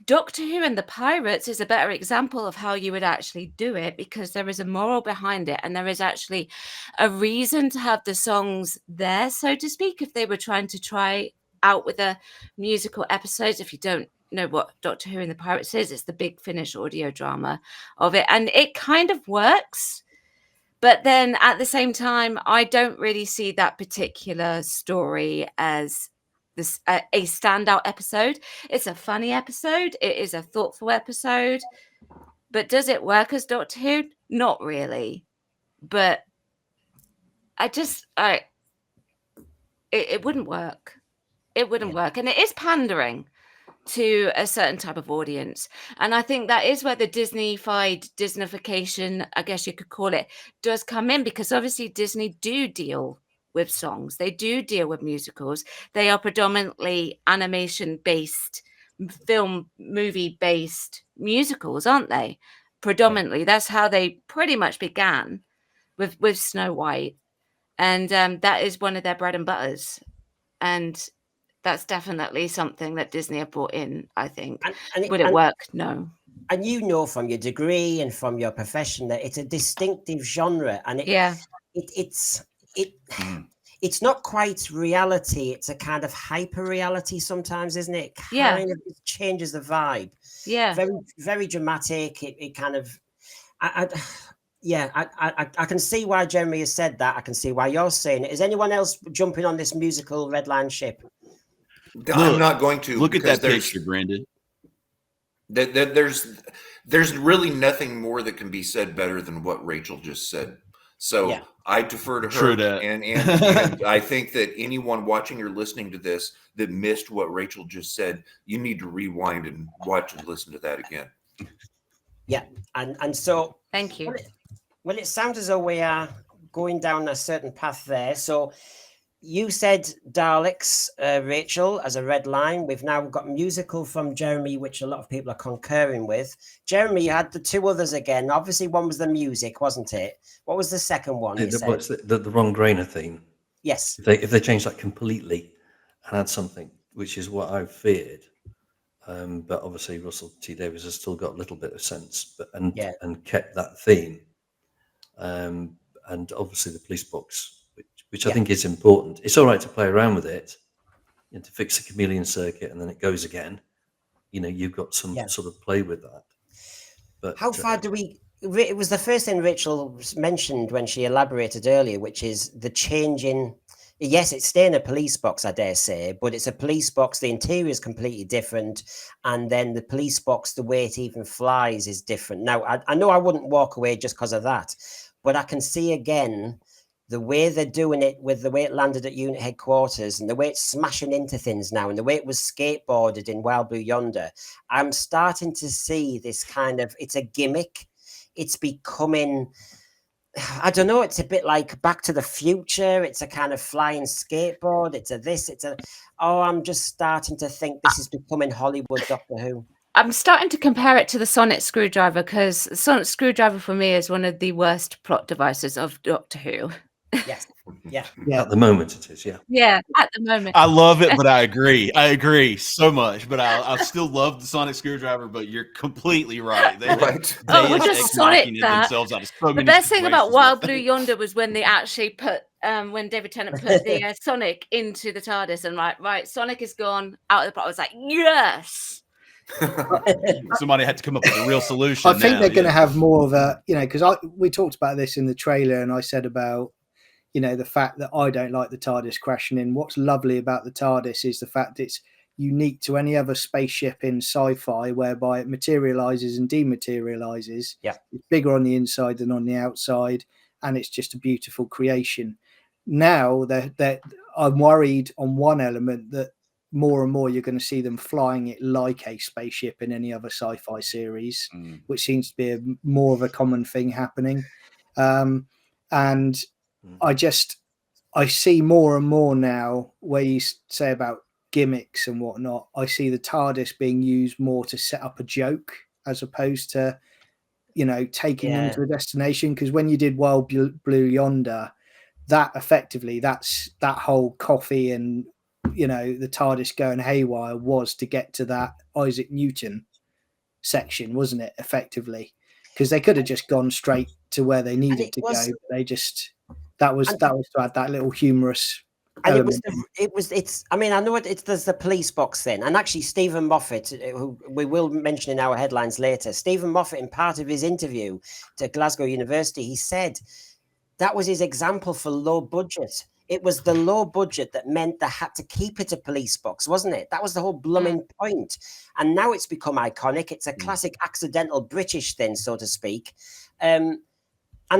Doctor Who and the Pirates is a better example of how you would actually do it, because there is a moral behind it, and there is actually a reason to have the songs there, so to speak, if they were trying to try out with a musical episodes. If you don't know what Doctor Who and the Pirates is, it's the big Finnish audio drama of it, and it kind of works. But then at the same time, I don't really see that particular story as this a standout episode. It's a funny episode. It is a thoughtful episode. But does it work as Doctor Who? Not really. But it wouldn't work. It wouldn't work. And it is pandering to a certain type of audience. And I think that is where the Disneyfication, I guess you could call it, does come in, because obviously Disney do deal with songs. They do deal with musicals. They are predominantly animation-based, movie-based musicals, aren't they? Predominantly. That's how they pretty much began with Snow White. And that is one of their bread and butters. And that's definitely something that Disney have brought in, I think. Would it work? No. And you know from your degree and from your profession that it's a distinctive genre, and it's not quite reality. It's a kind of hyper reality sometimes, isn't it? It changes the vibe. Yeah. Very, very dramatic. It kind of, I can see why Jeremy has said that. I can see why you're saying it. Is anyone else jumping on this musical Red Line ship? I'm not going to. Look at because that picture, Brandon. There's really nothing more that can be said better than what Rachel just said. So Yeah. I defer to her. True that. And I think that anyone watching or listening to this that missed what Rachel just said, you need to rewind and watch and listen to that again. Yeah. And so Thank you. well, it sounds as though we are going down a certain path there. So you said Daleks, Rachel, as a red line. We've now got musical from Jeremy, which a lot of people are concurring with. Jeremy, you had the two others again. Obviously, one was the music, wasn't it? What was the second one? You said? What's the Ron Grainer theme? Yes. If they change that completely and add something, which is what I've feared, but obviously Russell T Davies has still got a little bit of sense, and kept that theme, and obviously the police box, which I think is important. It's all right to play around with it, to fix the chameleon circuit, and then it goes again. You've got some sort of play with that. But how far do we? It was the first thing Rachel mentioned when she elaborated earlier, which is the change in. Yes, it's staying a police box, I dare say, but it's a police box. The interior is completely different, and then the police box, the way it even flies, is different. Now, I know I wouldn't walk away just because of that, but I can see again the way they're doing it, with the way it landed at unit headquarters and the way it's smashing into things now, and the way it was skateboarded in Wild Blue Yonder. I'm starting to see this kind of, it's a gimmick. It's becoming, I don't know, it's a bit like Back to the Future. It's a kind of flying skateboard. I'm just starting to think this is becoming Hollywood Doctor Who. I'm starting to compare it to the sonic screwdriver, because the sonic screwdriver for me is one of the worst plot devices of Doctor Who. Yes. Yeah. At the moment it is, Yeah, at the moment. I love it, but I agree. I agree so much, but I still love the sonic screwdriver. But you're completely right. Right. We'll just sonic that. Themselves out of so The many best thing about situations. Wild Blue Yonder was when they actually put, when David Tennant put the Sonic into the TARDIS, and right, Sonic is gone out of the plot. I was like, yes. Somebody had to come up with a real solution. I think they're going to have more of a, because we talked about this in the trailer, and I said about, the fact that I don't like the TARDIS crashing in. What's lovely about the TARDIS is the fact it's unique to any other spaceship in sci-fi, whereby it materializes and dematerializes. Yeah. It's bigger on the inside than on the outside, and it's just a beautiful creation. Now I'm worried on one element that more and more you're going to see them flying it like a spaceship in any other sci-fi series, which seems to be more of a common thing happening. And I see more and more now where you say about gimmicks and whatnot. I see the TARDIS being used more to set up a joke as opposed to, taking them to a destination. Because when you did Wild Blue Yonder, that effectively, that's that whole coffee and, the TARDIS going haywire was to get to that Isaac Newton section, wasn't it? Effectively, because they could have just gone straight to where they needed to go. They just that was to add that little humorous. And I mean, I know there's the police box thing, and actually Stephen Moffat, who we will mention in our headlines later, Stephen Moffat, in part of his interview to Glasgow University, he said that was his example for low budget. It was the low budget that meant they had to keep it a police box, wasn't it? That was the whole blooming point. And now it's become iconic. It's a classic accidental British thing, so to speak. And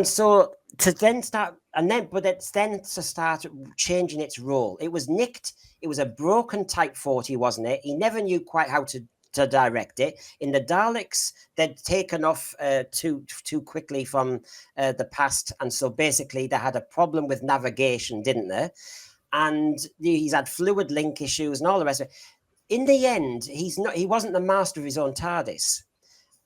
so to then start, but it's then to start changing its role. It was nicked. It was a broken Type 40, wasn't it? He never knew quite how to direct it. In the Daleks, they'd taken off too quickly from the past, and so basically they had a problem with navigation, didn't they? And he's had fluid link issues and all the rest of it. In the end, he wasn't the master of his own TARDIS,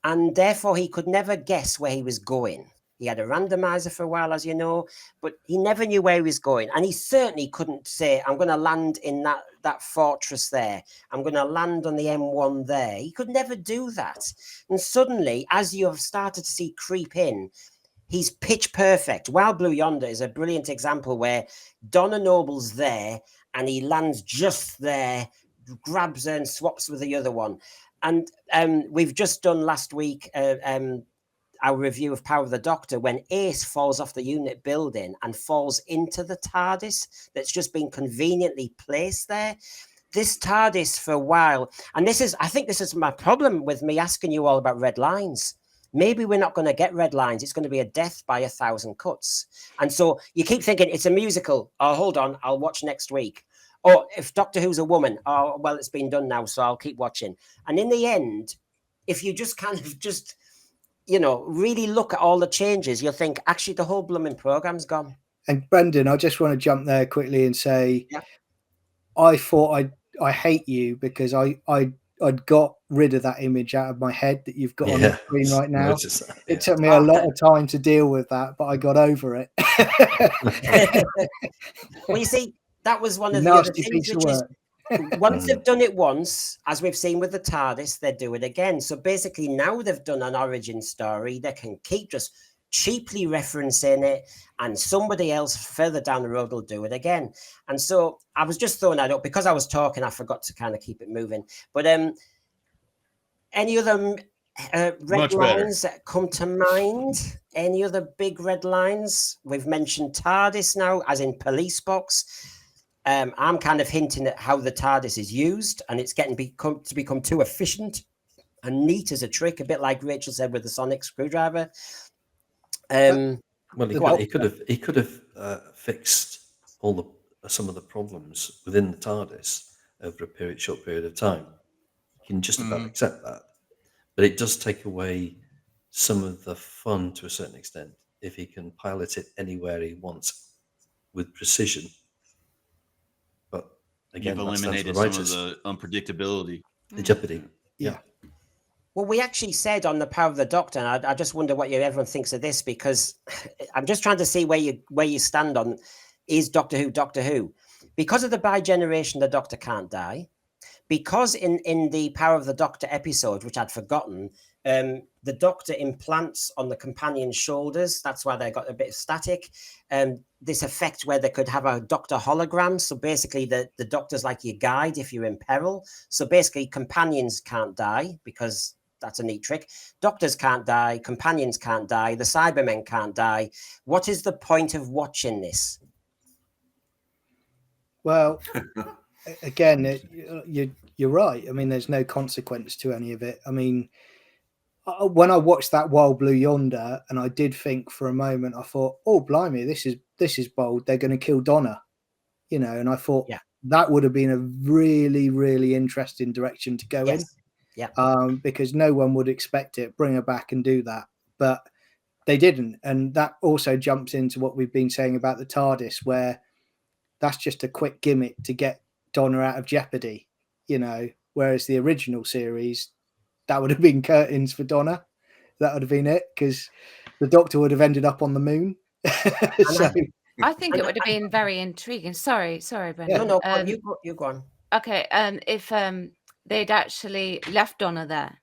and therefore he could never guess where he was going. He had a randomizer for a while, as you know, but he never knew where he was going. And he certainly couldn't say, I'm going to land in that fortress there. I'm going to land on the M1 there. He could never do that. And suddenly, as you have started to see creep in, he's pitch perfect. Wild Blue Yonder is a brilliant example where Donna Noble's there and he lands just there, grabs her and swaps with the other one. And we've just done last week our review of Power of the Doctor, when Ace falls off the unit building and falls into the TARDIS that's just been conveniently placed there. this TARDIS for a while, and I think this is my problem with me asking you all about red lines. Maybe we're not going to get red lines. It's going to be a death by 1,000 cuts. And so you keep thinking it's a musical. Oh, hold on, I'll watch next week. Or if Doctor Who's a woman, oh, well, it's been done now, so I'll keep watching. And in the end, if you just kind of just, really look at all the changes, you'll think, actually, the whole blooming program's gone. And Brendan, I just want to jump there quickly and say, Yeah. I thought I hate you because I'd got rid of that image out of my head that you've got on the screen right now. It took me a lot of time to deal with that, but I got over it. Well, you see, that was one of the other things, which is once they've done it once, as we've seen with the TARDIS, they do it again. So basically now they've done an origin story, they can keep just cheaply referencing it, and somebody else further down the road will do it again. And so I was just throwing that up because I was talking. I forgot to kind of keep it moving. But any other red lines that come to mind? Any other big red lines? We've mentioned TARDIS now, as in police box. I'm kind of hinting at how the TARDIS is used, and it's getting to become too efficient and neat as a trick, a bit like Rachel said with the sonic screwdriver. Well, he could have fixed some of the problems within the TARDIS over a short period of time. You can just about accept that, but it does take away some of the fun to a certain extent if he can pilot it anywhere he wants with precision. But again, you've eliminated some of the unpredictability. The Jeopardy, yeah. Well, we actually said on the Power of the Doctor, and I just wonder what everyone thinks of this, because I'm just trying to see where you stand on, is Doctor Who? Because of the bi-generation, the Doctor can't die. Because in the Power of the Doctor episode, which I'd forgotten, the Doctor implants on the companion's shoulders. That's why they got a bit of static. This effect where they could have a Doctor hologram. So basically, the Doctor's like your guide if you're in peril. So basically, companions can't die because that's a neat trick. Doctors can't die. Companions can't die. The Cybermen can't die. What is the point of watching this? Well, again, you're right. I mean, there's no consequence to any of it. I mean, when I watched that Wild Blue Yonder, and I did think for a moment, I thought, oh, blimey, this is bold. They're going to kill Donna, and I thought that would have been a really, really interesting direction to go in. Yeah. Because no one would expect it, bring her back and do that. But they didn't. And that also jumps into what we've been saying about the TARDIS, where that's just a quick gimmick to get Donna out of jeopardy, whereas the original series, that would have been curtains for Donna. That would have been it, because the Doctor would have ended up on the moon. So, I think it would have been very intriguing. Sorry, Brendan. Yeah. No, you go on. Okay, if they'd actually left Donna there.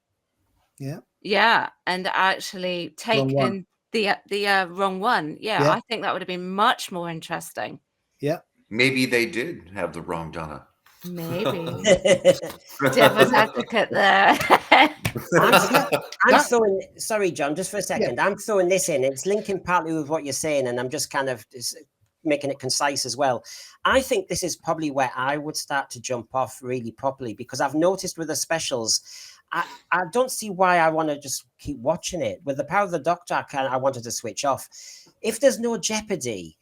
Yeah. Yeah, and actually taken the wrong one. Yeah, I think that would have been much more interesting. Yeah. Maybe they did have the wrong Donna. Maybe. Devil's advocate there. I'm throwing, sorry, John, just for a second. I'm throwing this in. It's linking partly with what you're saying, and I'm just kind of making it concise as well. I think this is probably where I would start to jump off really properly, because I've noticed with the specials, I don't see why I want to just keep watching it. With the Power of the Doctor, I wanted to switch off. If there's no Jeopardy,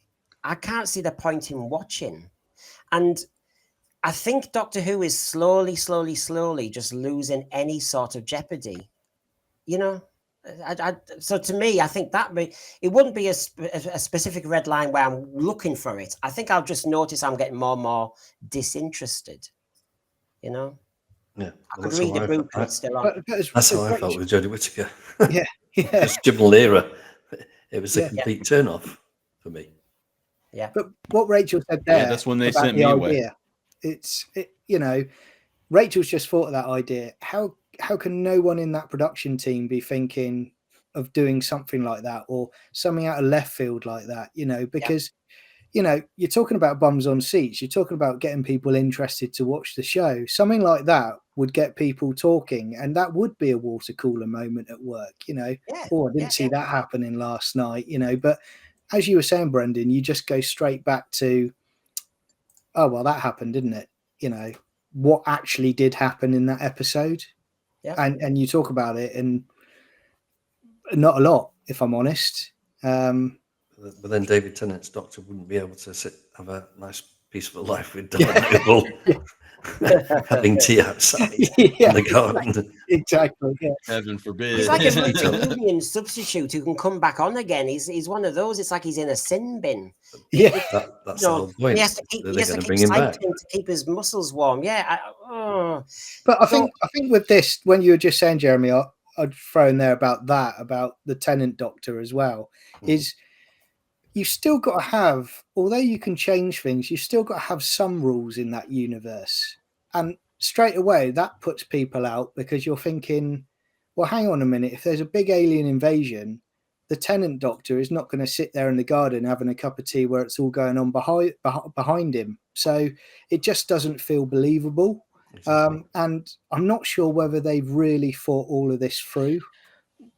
I can't see the point in watching. And I think Doctor Who is slowly just losing any sort of Jeopardy. So to me, I think that it wouldn't be a specific red line where I'm looking for it. I think I'll just notice I'm getting more and more disinterested. Yeah, I could read a book and it's still on. That's how I felt with Jodie Whittaker. Yeah. Just Jibble era. It was a complete turn off for me. Yeah. But what Rachel said there, that's when they sent me away. Rachel's just thought of that idea. How can no one in that production team be thinking of doing something like that, or something out of left field like that? Because you're talking about bums on seats. You're talking about getting people interested to watch the show. Something like that would get people talking, and that would be a water cooler moment at work. I didn't see that happening last night. But as you were saying, Brendan, you just go straight back to, oh well, that happened, didn't it? what actually did happen in that episode. Yeah. And you talk about it, and not a lot, if I'm honest. But then David Tennant's Doctor wouldn't be able to have a nice, peaceful life with Don Noble having tea outside in the garden. Exactly. Yeah. Heaven forbid. He's like a multi-union substitute who can come back on again. He's one of those. It's like he's in a sin bin. Yeah. That's the whole point. He has to keep, They're going to keep bring him back. cycling to keep his muscles warm. Yeah. But I think with this, when you were just saying, Jeremy, I'd throw in there about the Tennant Doctor as well, is you've still got to have, although you can change things, you've still got to have some rules in that universe. And straight away, that puts people out, because you're thinking, well, hang on a minute. If there's a big alien invasion, the Tennant Doctor is not going to sit there in the garden having a cup of tea where it's all going on behind him. So it just doesn't feel believable. Exactly. And I'm not sure whether they've really thought all of this through.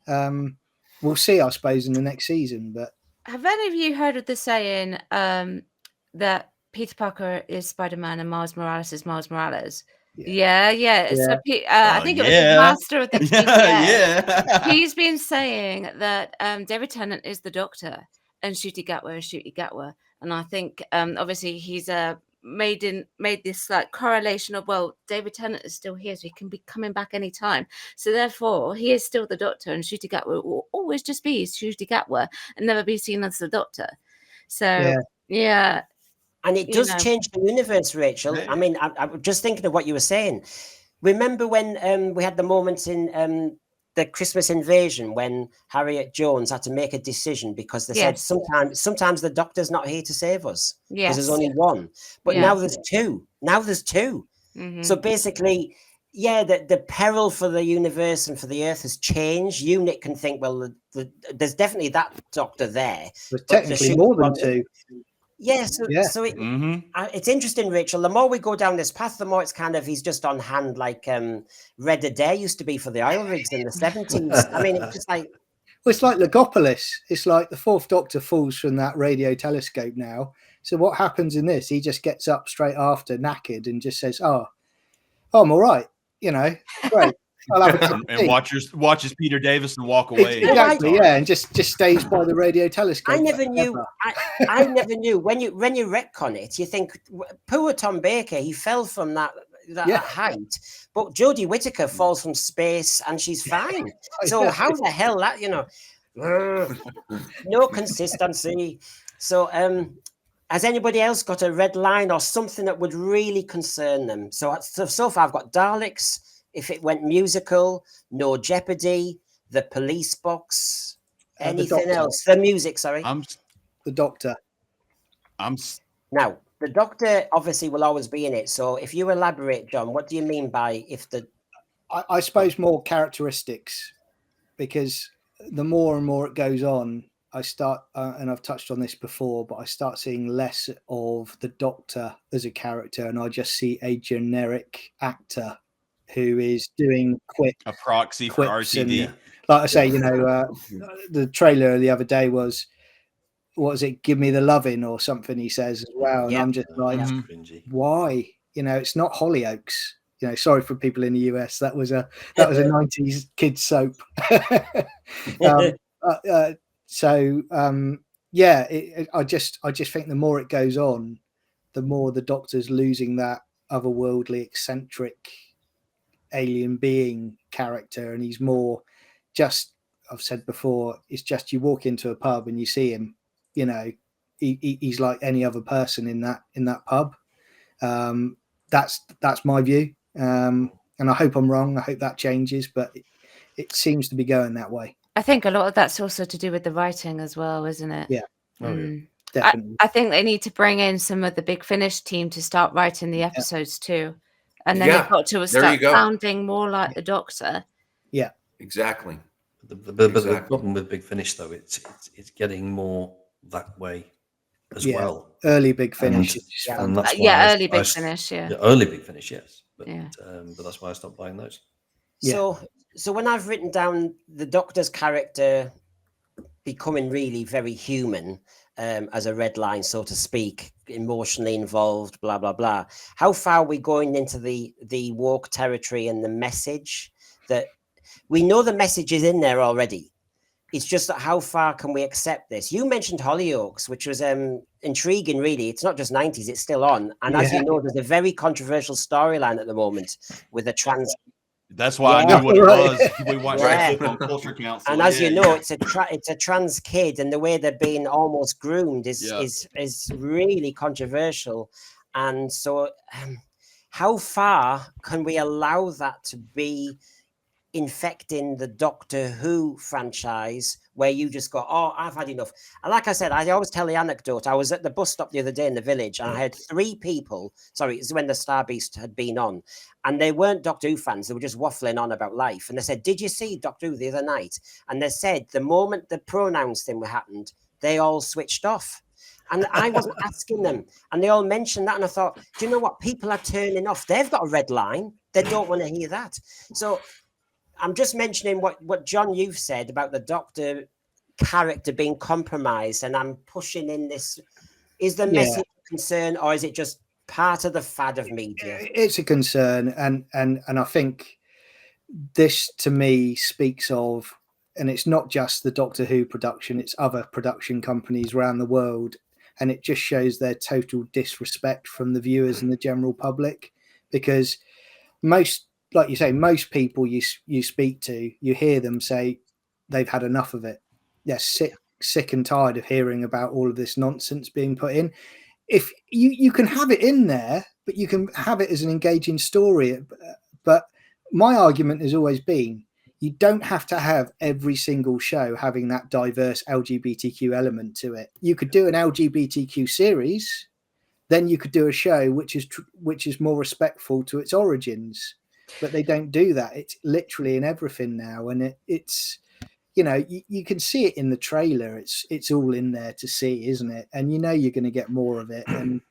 We'll see, I suppose, in the next season. But have any of you heard of the saying that Peter Parker is Spider-Man and Miles Morales is Miles Morales? Yeah. So I think it was the Master of the yeah. He's been saying that David Tennant is the Doctor and Ncuti Gatwa is Ncuti Gatwa, and I think obviously he's made this like correlation of, well, David Tennant is still here, so he can be coming back anytime. So therefore, he is still the Doctor, and Ncuti Gatwa will always just be Ncuti Gatwa and never be seen as the Doctor. So yeah. And it does change the universe, Rachel. I mean, I'm just thinking of what you were saying. Remember when we had the moment in the Christmas Invasion when Harriet Jones had to make a decision because they said sometimes the Doctor's not here to save us because there's only one. But now there's two. Mm-hmm. So basically, the peril for the universe and for the Earth has changed. UNIT can think, well, there's definitely that Doctor there. There's technically more than two. Yes, so it's interesting, Rachel. The more we go down this path, the more it's kind of he's just on hand, like Red Adair used to be for the oil rigs in the 70s. I mean, it's just like, well, it's like Legopolis. It's like the Fourth Doctor falls from that radio telescope now. So what happens in this? He just gets up straight after, knackered, and just says, "Oh, I'm all right. Great." I'll have a cup of tea. And watches Peter Davison walk away. Exactly, and just stays by the radio telescope. I never knew. I never knew when you retcon it. You think poor Tom Baker, he fell from that height, but Jodie Whittaker falls from space and she's fine. So how the hell that no consistency. So has anybody else got a red line or something that would really concern them? So far I've got Daleks. If it went musical, no Jeopardy, the police box, anything else? The music, sorry. The Doctor. Now, the Doctor obviously will always be in it. So if you elaborate, John, what do you mean by if the... I suppose more characteristics, because the more and more it goes on, I start, and I've touched on this before, but I start seeing less of the Doctor as a character, and I just see a generic actor who is doing a proxy for RTD. Like I say, the trailer the other day was, what was it? Give me the loving or something he says as well. And I'm just like, why? It's not Hollyoaks. Sorry for people in the US. That was a 90s kids soap. I just think the more it goes on, the more the Doctor's losing that otherworldly, eccentric alien being character, and he's more just, I've said before, it's just you walk into a pub and you see him, he's like any other person in that pub. That's my view, and I hope I'm wrong. I hope that changes, but it seems to be going that way. I think a lot of that's also to do with the writing as well, isn't it? Definitely. I think they need to bring in some of the Big Finish team to start writing the episodes too. And then you've got to start sounding more like the Doctor. Yeah, exactly. The problem with Big Finish, though, it's getting more that way as well. Early Big Finish. And that's why early Big Finish, early Big Finish, yes. But that's why I stopped buying those. So when I've written down the Doctor's character becoming really very human, as a red line, so to speak, emotionally involved, blah blah blah. How far are we going into the woke territory and the message that we know the message is in there already? It's just that how far can we accept this? You mentioned Hollyoaks, which was intriguing, really. It's not just 90s, it's still on. And as you know, there's a very controversial storyline at the moment with a trans. That's why Yeah. I knew what it was. We watched Yeah. that clip on Culture Council. And as Yeah, you know, yeah. it's a trans kid, and the way they're being almost groomed is Yeah. is really controversial. And so, how far can we allow that to be infecting the Doctor Who franchise, where you just go, oh, I've had enough? And like I said, I always tell the anecdote. I was at the bus stop the other day in the village, and I had 3 people. Sorry, it's when the Star Beast had been on, and they weren't Doctor Who fans. They were just waffling on about life. And they said, did you see Doctor Who the other night? And they said the moment the pronouns thing happened, they all switched off. And I wasn't asking them. And they all mentioned that. And I thought, do you know what? People are turning off. They've got a red line. They don't want to hear that. So I'm just mentioning what John, you've said about the Doctor character being compromised. And I'm pushing in this. Is the message a concern, or is it just part of the fad of media? It's a concern. And I think this, to me, speaks of, and it's not just the Doctor Who production, it's other production companies around the world. And it just shows their total disrespect from the viewers and the general public, because most, like you say, most people you speak to, you hear them say they've had enough of it. They're sick and tired of hearing about all of this nonsense being put in. If you can have it in there, but you can have it as an engaging story. But my argument has always been, you don't have to have every single show having that diverse LGBTQ element to it. You could do an LGBTQ series, then you could do a show which is more respectful to its origins. But they don't do that. It's literally in everything now, and it's, you know, you can see it in the trailer. It's all in there to see, isn't it? And you know you're going to get more of it. And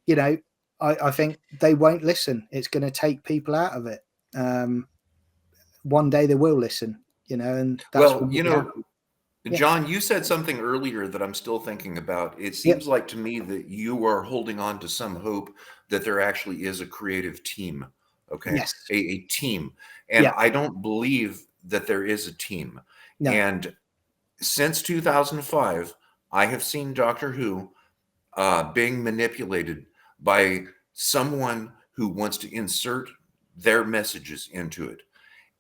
you know, I think they won't listen. It's going to take people out of it. One day they will listen, you know. And that's well, you know, John, you said something earlier that I'm still thinking about. It seems like to me that you are holding on to some hope that there actually is a creative team. Okay. Yes. A team. And I don't believe that there is a team. No. And since 2005, I have seen Doctor Who being manipulated by someone who wants to insert their messages into it.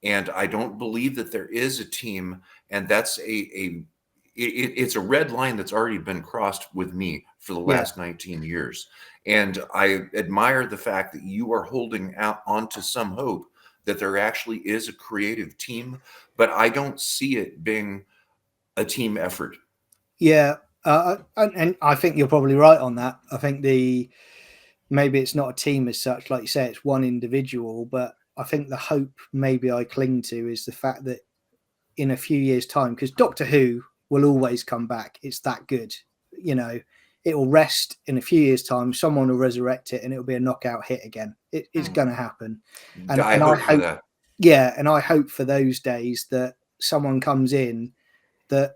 And I don't believe that there is a team. And that's it's a red line that's already been crossed with me for the last 19 years. And I admire the fact that you are holding out onto some hope that there actually is a creative team, but I don't see it being a team effort. Yeah. And I think you're probably right on that. I think maybe it's not a team as such, like you say, it's one individual, but I think the hope maybe I cling to is the fact that in a few years' time, because Doctor Who will always come back. It's that good, you know. It will rest in a few years' time. Someone will resurrect it, and it'll be a knockout hit again. It's going to happen. And I hope for that. Yeah, and I hope for those days that someone comes in that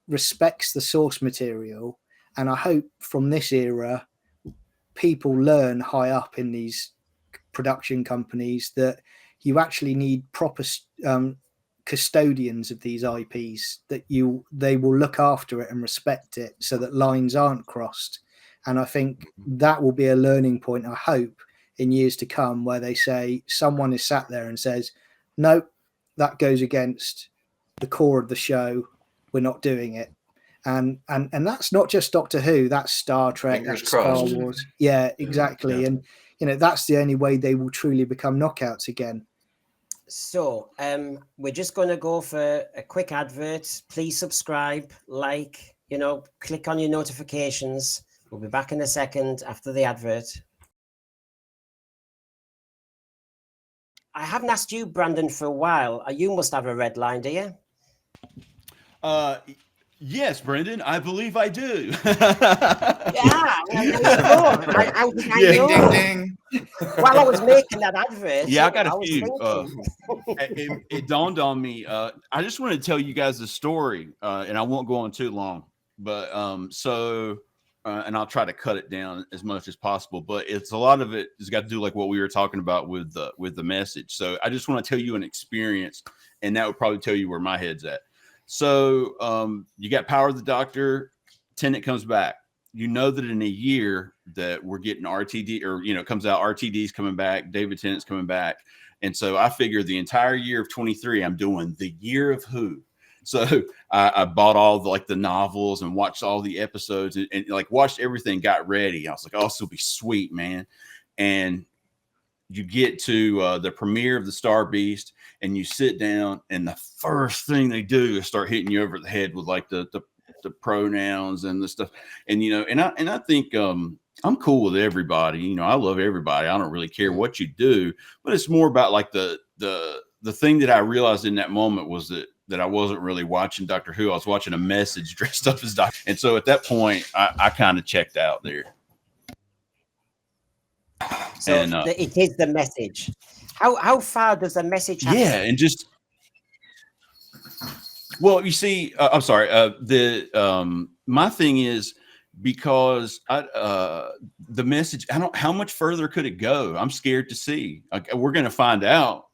respects the source material. And I hope from this era, people learn high up in these production companies that you actually need proper custodians of these IPs, that they will look after it and respect it so that lines aren't crossed. And I think that will be a learning point, I hope, in years to come, where they say someone is sat there and says, no, that goes against the core of the show, we're not doing it. And that's not just Doctor Who, that's Star Trek, that's Star Wars. Yeah, exactly. And you know, that's the only way they will truly become knockouts again. So we're just going to go for a quick advert. Please subscribe, like, you know, click on your notifications. We'll be back in a second after the advert. I haven't asked you, Brandon, for a while. You must have a red line, do you? Yes, Brendan, I believe I do. Yeah, well, there you go. Ding, ding, ding. While I was making that advert, I got a few. It dawned on me. I just want to tell you guys a story, and I won't go on too long. But and I'll try to cut it down as much as possible. But it's a lot of it has got to do like what we were talking about with the message. So I just want to tell you an experience, and that would probably tell you where my head's at. So you got Power of the Doctor, Tenet comes back. You know that in a year that we're getting RTD, or comes out, RTD's coming back, David Tennant's coming back. And so I figured the entire year of 23, I'm doing the year of Who. So I bought all the novels and watched all the episodes and like watched everything, got ready. I was like, oh, this will be sweet, man. And you get to the premiere of the Star Beast and you sit down, and the first thing they do is start hitting you over the head with like the pronouns and the stuff. And I think I'm cool with everybody. I love everybody. I don't really care what you do, but it's more about like the thing that I realized in that moment was that I wasn't really watching Doctor Who. I was watching a message dressed up as Doctor. And so at that point, I kind of checked out there. So it is the message. How far does the message have Yeah, and just well, you see, I'm sorry. My thing is because the message. How much further could it go? I'm scared to see. We're going to find out.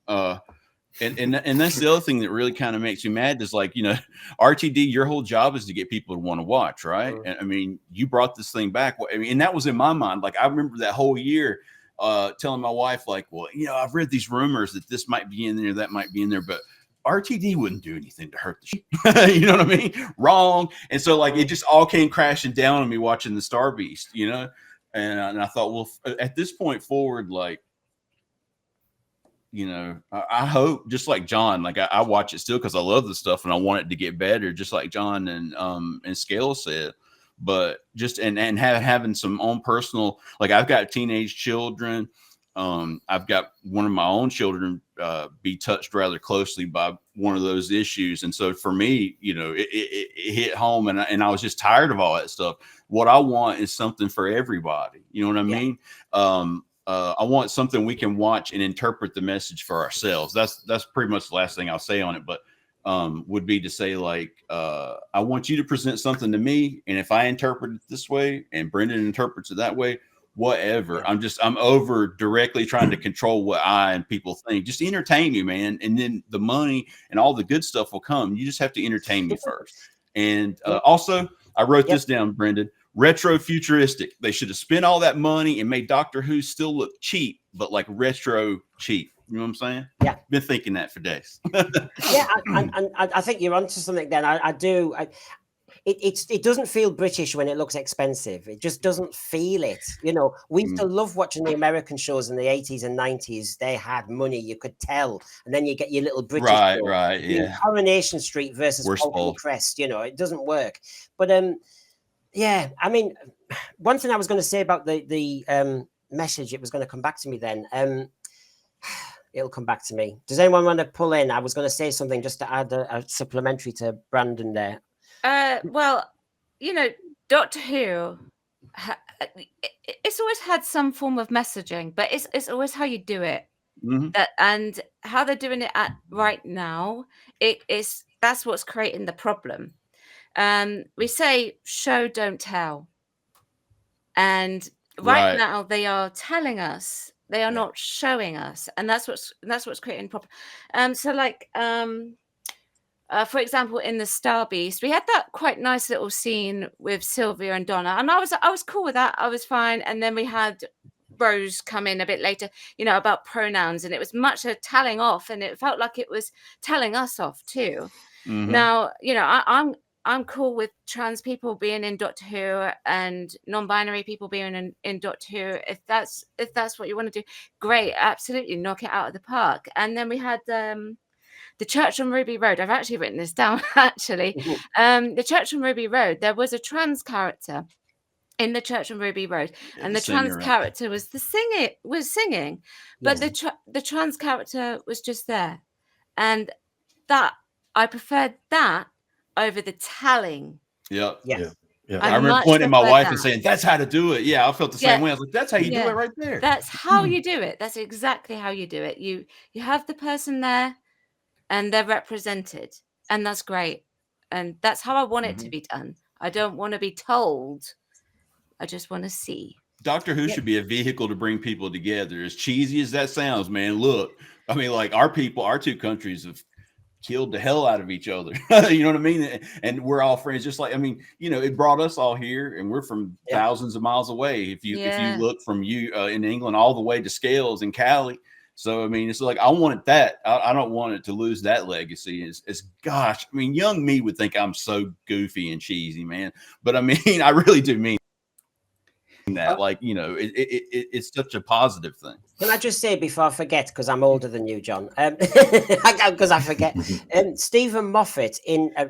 And that's the other thing that really kind of makes me mad is like, RTD, your whole job is to get people to want to watch, right? And I mean, you brought this thing back. I mean, and that was in my mind. Like I remember that whole year telling my wife, like, well, I've read these rumors that this might be in there, that might be in there, but RTD wouldn't do anything to hurt the shit. You know what I mean? Wrong. And so like it just all came crashing down on me watching the Star Beast, and I thought, well, at this point forward, like, I hope, just like John, like I watch it still because I love the stuff and I want it to get better, just like John and Scale said. But just and having some own personal, like I've got teenage children. I've got one of my own children be touched rather closely by one of those issues, and so for me, it hit home, and I was just tired of all that stuff. What I want is something for everybody. You know what I mean? I want something we can watch and interpret the message for ourselves. That's pretty much the last thing I'll say on it, but would be to say like, I want you to present something to me, and if I interpret it this way and Brendan interprets it that way, whatever. I'm over directly trying to control what I and people think. Just entertain me, man, and then the money and all the good stuff will come. You just have to entertain me first. And also, I wrote this down, Brendan. Retro futuristic. They should have spent all that money and made Doctor Who still look cheap, but like retro cheap. You know what I'm saying? Yeah. Been thinking that for days. Yeah, and I think you're onto something then. I do. It doesn't feel British when it looks expensive. It just doesn't feel it. We used to love watching the American shows in the 80s and 90s. They had money, you could tell. And then you get your little British show. Right, yeah. Coronation Street versus Falcon Crest, it doesn't work. But yeah, I mean, one thing I was going to say about the message, it was going to come back to me then. It'll come back to me. Does anyone want to pull in? I was going to say something just to add a supplementary to Brandon there. Well, Doctor Who, it's always had some form of messaging, but it's always how you do it. And how they're doing it right now, that's what's creating the problem. We say show, don't tell. And right now they are telling us, they are not showing us. And that's what's creating problem. So like, for example, in the Star Beast, we had that quite nice little scene with Sylvia and Donna, and I was cool with that. I was fine. And then we had Rose come in a bit later, about pronouns, and it was much a telling off, and it felt like it was telling us off too. Now, I'm cool with trans people being in Doctor Who and non-binary people being in Doctor Who. If that's what you want to do, great, absolutely, knock it out of the park. And then we had the Church on Ruby Road. I've actually written this down, actually. The Church on Ruby Road, there was a trans character in the Church on Ruby Road, and the trans character was singing, but the trans character was just there. And that, I preferred that over the telling. Yeah. I remember pointing at my wife and saying, that's how to do it. Yeah, I felt the same way. I was like, that's how you do it right there. That's how you do it. That's exactly how you do it. You have the person there and they're represented, and that's great. And that's how I want it to be done. I don't want to be told. I just want to see. Doctor Who should be a vehicle to bring people together. As cheesy as that sounds, man. Look, I mean, like our people, our two countries have killed the hell out of each other. You know what I mean? And we're all friends. Just like, I mean, you know, it brought us all here, and we're from thousands of miles away. If you look from in England all the way to Scales and Cali. So I mean, it's like I wanted that. I don't want it to lose that legacy. It's gosh, I mean, young me would think I'm so goofy and cheesy, man. But I mean, I really do mean that. Like, you know, it's such a positive thing. Can I just say before I forget, because I'm older than you, John, because I forget, Stephen Moffat,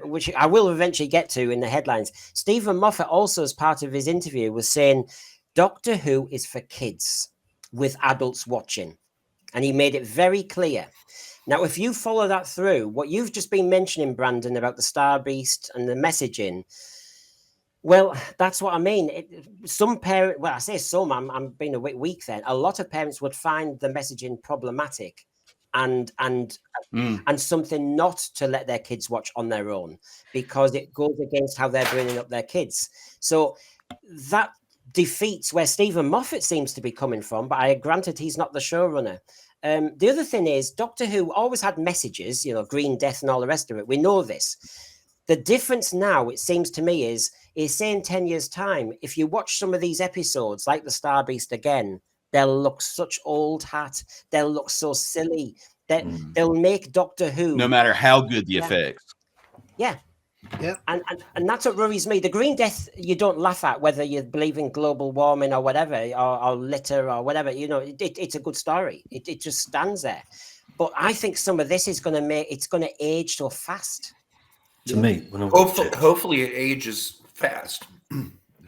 which I will eventually get to in the headlines, Stephen Moffat also, as part of his interview, was saying Doctor Who is for kids with adults watching. And he made it very clear. Now, if you follow that through, what you've just been mentioning, Brandon, about the Star Beast and the messaging, well, that's what I mean. Some parents, well, I say some, I'm being a bit weak then. A lot of parents would find the messaging problematic and something not to let their kids watch on their own because it goes against how they're bringing up their kids. So that defeats where Stephen Moffat seems to be coming from, but I granted he's not the showrunner. The other thing is Doctor Who always had messages, you know, Green Death and all the rest of it. We know this. The difference now, it seems to me, is say in 10 years' time, if you watch some of these episodes, like the Star Beast again, they'll look such old hat. They'll look so silly. They'll make Doctor Who... No matter how good the effects. Yeah. Yeah. And that's what worries me. The Green Death, you don't laugh at, whether you believe in global warming or whatever, or litter or whatever. You know, it's a good story. It just stands there. But I think some of this is going to age so fast. To me, when hopefully it ages fast.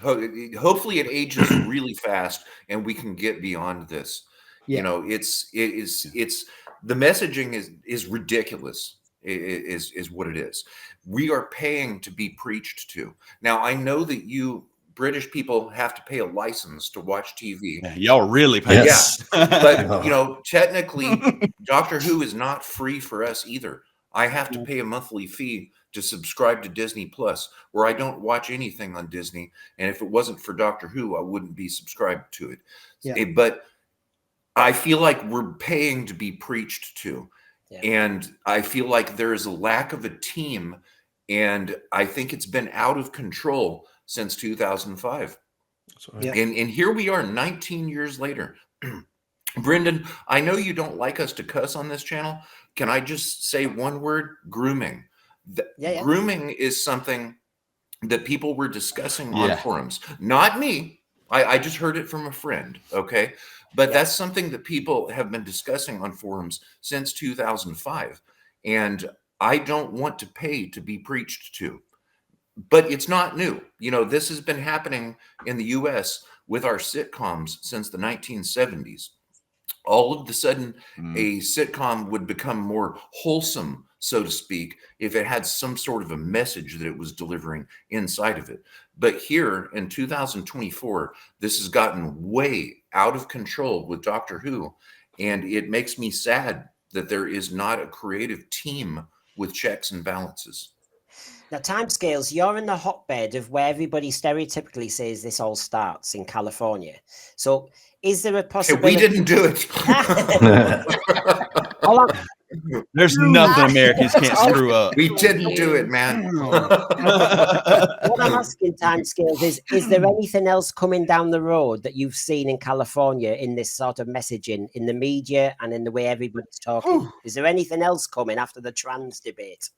Hopefully it ages really fast, and we can get beyond this. You know, it's the messaging is ridiculous. Is what it is. We are paying to be preached to. Now, I know that you British people have to pay a license to watch TV. Yeah, y'all really pay. Yes. But you know, technically, Doctor Who is not free for us either. I have to pay a monthly fee to subscribe to Disney Plus, where I don't watch anything on Disney. And if it wasn't for Doctor Who, I wouldn't be subscribed to it. Yeah. But I feel like we're paying to be preached to. Yeah. And I feel like there is a lack of a team. And I think it's been out of control since 2005. Right. And here we are 19 years later. Brendan, I know you don't like us to cuss on this channel. Can I just say one word? Grooming. Grooming is something that people were discussing on forums. Not me. I just heard it from a friend, okay? But that's something that people have been discussing on forums since 2005. And I don't want to pay to be preached to. But it's not new. You know, this has been happening in the US with our sitcoms since the 1970s. All of a sudden, a sitcom would become more wholesome, so to speak, if it had some sort of a message that it was delivering inside of it. But here in 2024, this has gotten way out of control with Doctor Who. And it makes me sad that there is not a creative team with checks and balances. Now, timescales, you're in the hotbed of where everybody stereotypically says this all starts in California. So is there a possibility? We didn't do it. There's nothing Americans can't screw up. We didn't do it, man. What I'm asking, timescales, is there anything else coming down the road that you've seen in California in this sort of messaging in the media and in the way everybody's talking? Is there anything else coming after the trans debate?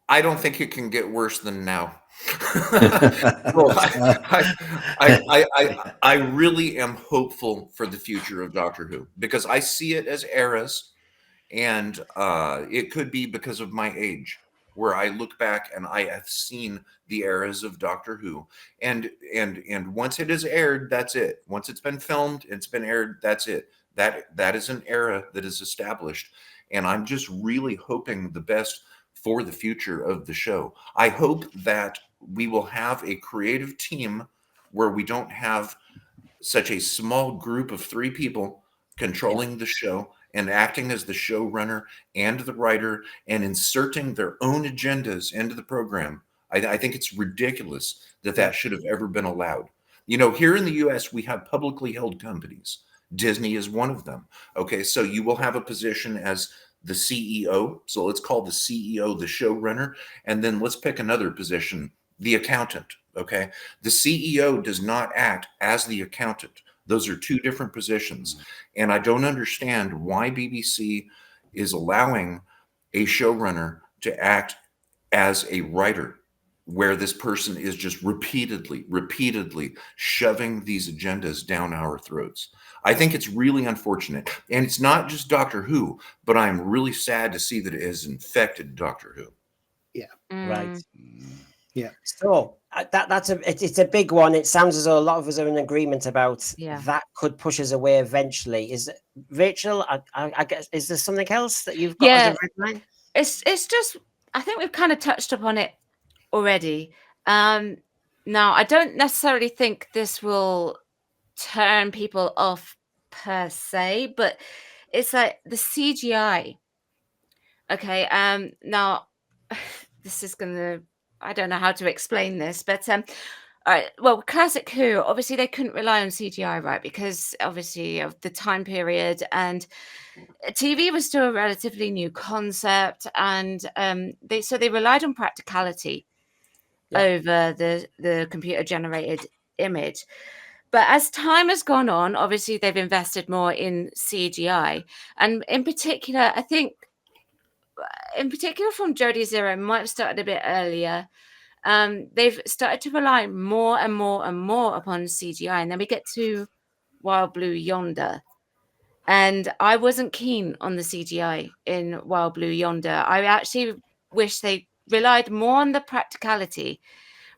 I don't think it can get worse than now. I really am hopeful for the future of Doctor Who because I see it as eras, and it could be because of my age, where I look back and I have seen the eras of Doctor Who, and once it is aired, that's it. Once it's been filmed, it's been aired, that's it. That is an era that is established, and I'm just really hoping the best for the future of the show. I hope that we will have a creative team where we don't have such a small group of 3 people controlling the show and acting as the showrunner and the writer and inserting their own agendas into the program. I think it's ridiculous that should have ever been allowed. You know, here in the US, we have publicly held companies. Disney is one of them. Okay, so you will have a position as the CEO. So let's call the CEO the showrunner, and then let's pick another position, the accountant. Okay, the CEO does not act as the accountant. Those are two different positions. And I don't understand why BBC is allowing a showrunner to act as a writer, where this person is just repeatedly shoving these agendas down our throats. I think it's really unfortunate. And it's not just Doctor Who, but I'm really sad to see that it has infected Doctor Who. Right. Yeah. So it's a big one. It sounds as though a lot of us are in agreement about that could push us away eventually. Is Rachel? I guess, is there something else that you've got as a red line? It's just, I think we've kind of touched upon it already. Now, I don't necessarily think this will turn people off per se, but it's like the CGI. Okay. Now this is gonna, I don't know how to explain this, but all right, well, classic Who, obviously they couldn't rely on CGI, right? Because obviously of the time period, and TV was still a relatively new concept, and they relied on practicality over the computer generated image. But as time has gone on, obviously they've invested more in CGI, and in particular, I think, in particular from Jodie Zero, might have started a bit earlier. They've started to rely more and more and more upon CGI, and then we get to Wild Blue Yonder. And I wasn't keen on the CGI in Wild Blue Yonder. I actually wish they relied more on the practicality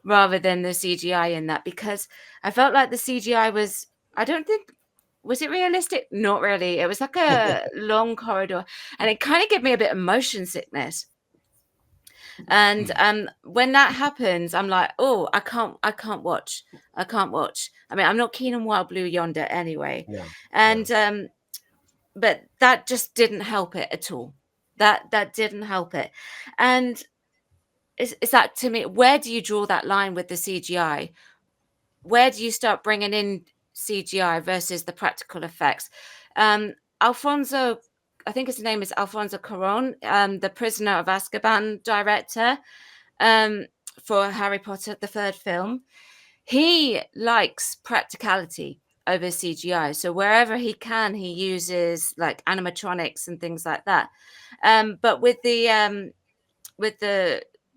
rather than the CGI in that, because I felt like the CGI was, I don't think, was it realistic? Not really. It was like a long corridor, and it kind of gave me a bit of motion sickness. And when that happens, I'm like, oh, I can't watch. I mean, I'm not keen on Wild Blue Yonder anyway. No. And but that just didn't help it at all. That didn't help it. And it's that, to me, where do you draw that line with the CGI? Where do you start bringing in CGI versus the practical effects? Alfonso, I think his name is Alfonso Cuarón, the Prisoner of Azkaban director, for Harry Potter, the third film. He likes practicality over CGI. So wherever he can, he uses like animatronics and things like that. But with the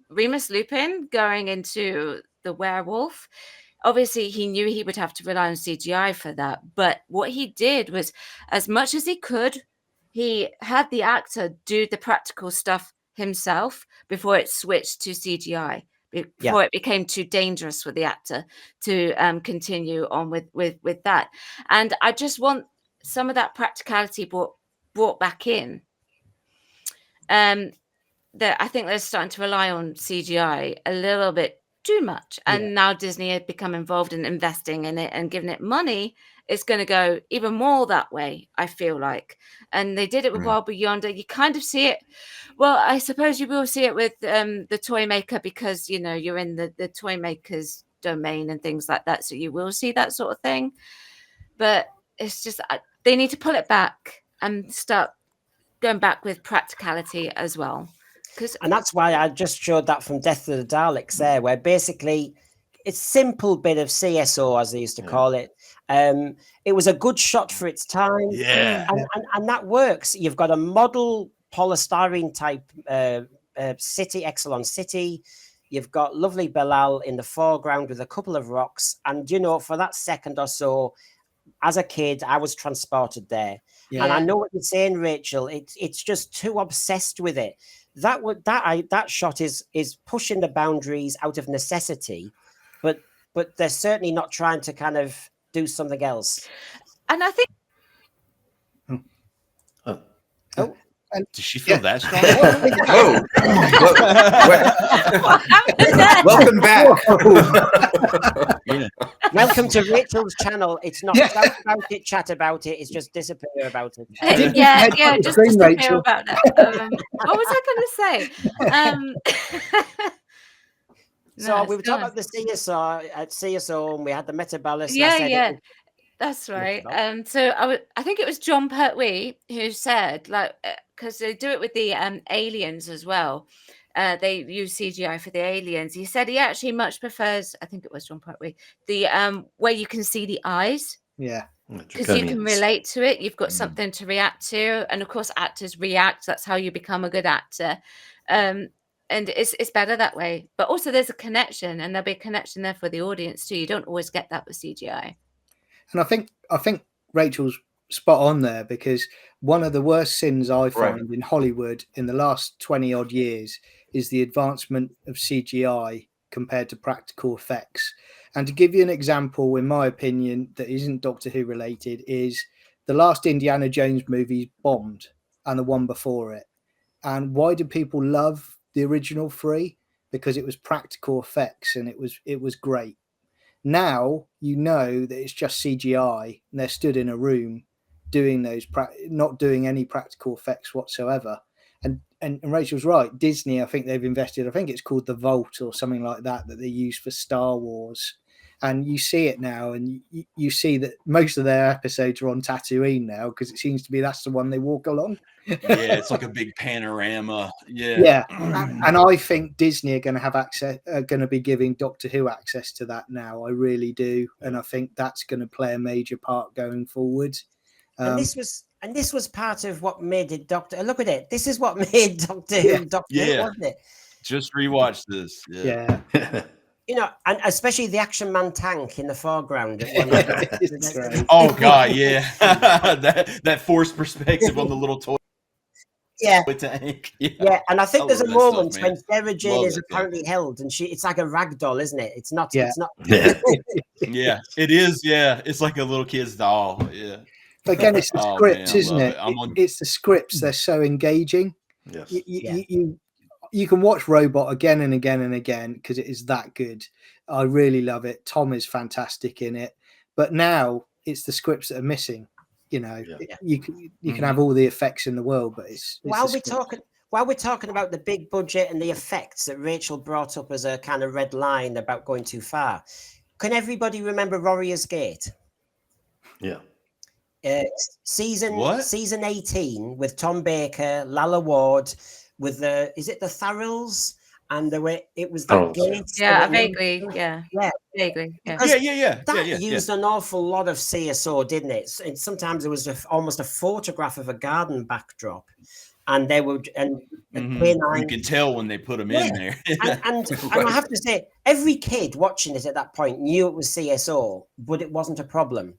Remus Lupin going into the werewolf, obviously he knew he would have to rely on CGI for that. But what he did was, as much as he could, he had the actor do the practical stuff himself before it switched to CGI, before it became too dangerous for the actor to continue on with that. And I just want some of that practicality brought back in. That I think they're starting to rely on CGI a little bit too much, and now Disney had become involved in investing in it and giving it money. It's going to go even more that way, I feel like. And they did it with Wild Blue Yonder. You kind of see it. Well, I suppose you will see it with the toy maker, because, you know, you're in the toy maker's domain and things like that. So you will see that sort of thing. But it's just, they need to pull it back and start going back with practicality as well. And that's why I just showed that from Death of the Daleks there, where basically it's simple bit of CSO, as they used to call it. It was a good shot for its time. And that works. You've got a model polystyrene type city, Exelon City. You've got lovely Belal in the foreground with a couple of rocks. And, you know, for that second or so, as a kid, I was transported there. And I know what you're saying, Rachel. It's just too obsessed with it. That shot is pushing the boundaries out of necessity, but they're certainly not trying to kind of do something else. And I think. Does she feel that strong? Welcome back. Welcome to Rachel's channel. It's not shout about it, chat about it. It's just disappear about it. Just disappear about it. What was I going to say? So No, we it's were talking done. about the CSO at CSO, and we had the Metabolus. And I Yeah, said yeah. it was That's right. Metabolus. So I think it was John Pertwee who said, like, because they do it with the aliens as well. They use CGI for the aliens. He said he actually much prefers, I think it was John Pertwee, the where you can see the eyes, Yeah. because you can Draconians. relate to it. You've got Mm. something to react to, and of course, actors react. That's how you become a good actor. And it's better that way. But also, there's a connection, and there'll be a connection there for the audience too. You don't always get that with CGI. And I think Rachel's spot on there, because one of the worst sins I find in Hollywood in the last 20 odd years is the advancement of CGI compared to practical effects. And to give you an example, in my opinion, that isn't Doctor Who related, is the last Indiana Jones movie bombed, and the one before it. And why do people love the original three? Because it was practical effects and it was great. Now you know that it's just CGI, and they're stood in a room doing those, not doing any practical effects whatsoever. And Rachel's right. Disney, I think they've invested. I think it's called the Vault or something like that they use for Star Wars. And you see it now, and you see that most of their episodes are on Tatooine now, because it seems to be that's the one they walk along. Yeah, it's like a big panorama. Yeah. Yeah, and I think Disney are going to have access, are going to be giving Doctor Who access to that now. I really do, and I think that's going to play a major part going forward. And this was part of what made it Doctor. Look at it. This is what made Doctor Who Doctor Who, wasn't it? Just rewatch this. Yeah. You know, and especially the Action Man tank in the foreground. At one It's great. Oh God, yeah. that forced perspective on the little toy tank. Yeah, and I think there's a love that stuff, moment man. when Sarah Jane Love is that apparently held, and it's like a rag doll, isn't it? It's not. Yeah. It's not. Yeah. Yeah, it is. Yeah, it's like a little kid's doll. Yeah. But again, it's the Oh, scripts, man, I isn't love it? it. I'm on- It's the scripts. They're so engaging. Yes. You can watch Robot again and again and again because it is that good. I really love it. Tom is fantastic in it. But now it's the scripts that are missing. You know, you can have all the effects in the world, but it's While we're talking about the big budget and the effects that Rachel brought up as a kind of red line about going too far, can everybody remember Warrior's Gate? Yeah. Season 18 with Tom Baker, Lalla Ward, with is it the Tharrells? And it was that gate. Yeah, vaguely. Yeah. Vaguely. Yeah. That used an awful lot of CSO, didn't it? And sometimes it was almost a photograph of a garden backdrop. And they would, and you can tell when they put them in there. and I have to say, every kid watching it at that point knew it was CSO, but it wasn't a problem.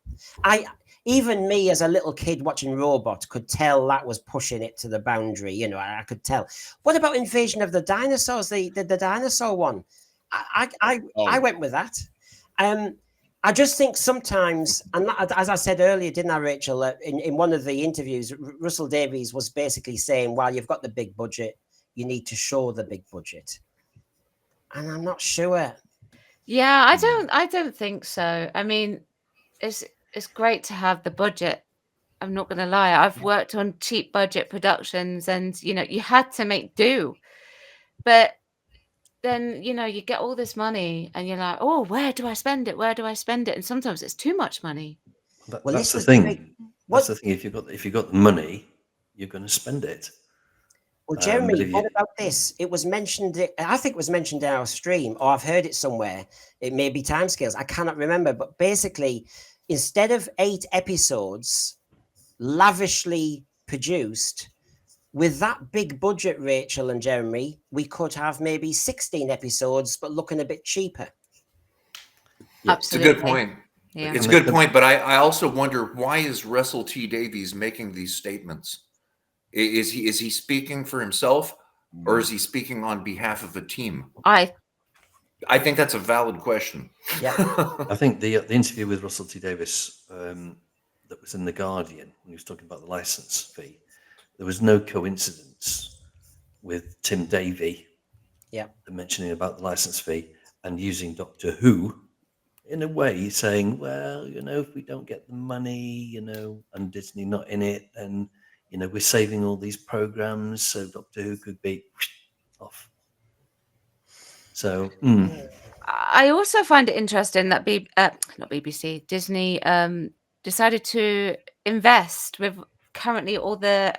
Even me as a little kid watching Robot could tell that was pushing it to the boundary. You know, I could tell. What about Invasion of the Dinosaurs? The dinosaur one. I went with that. I just think sometimes, and as I said earlier, didn't I, Rachel? In one of the interviews, Russell Davies was basically saying, while you've got the big budget, you need to show the big budget. And I'm not sure. Yeah, I don't think so. I mean, it's great to have the budget. I'm not going to lie. I've worked on cheap budget productions, and you know, you had to make do. But then, you know, you get all this money and you're like, oh, where do I spend it? Where do I spend it? And sometimes it's too much money. That's the thing. That's the thing. If you've got the money, you're going to spend it. Well, Jeremy, what about this? It was mentioned, I think it was mentioned in our stream, or I've heard it somewhere. It may be timescales. I cannot remember. But basically, instead of 8 episodes lavishly produced, with that big budget, Rachel and Jeremy, we could have maybe 16 episodes, but looking a bit cheaper. Yeah, it's a good point. Yeah. It's a good point, but I also wonder, why is Russell T Davies making these statements? Is he speaking for himself, or is he speaking on behalf of a team? I think that's a valid question. Yeah. I think the interview with Russell T Davies that was in The Guardian, when he was talking about the license fee, there was no coincidence with Tim Davie mentioning about the license fee and using Doctor Who in a way saying, well, you know, if we don't get the money, you know, and Disney not in it, then, you know, we're saving all these programs so Doctor Who could be off. So I also find it interesting that not BBC, Disney decided to invest with currently all the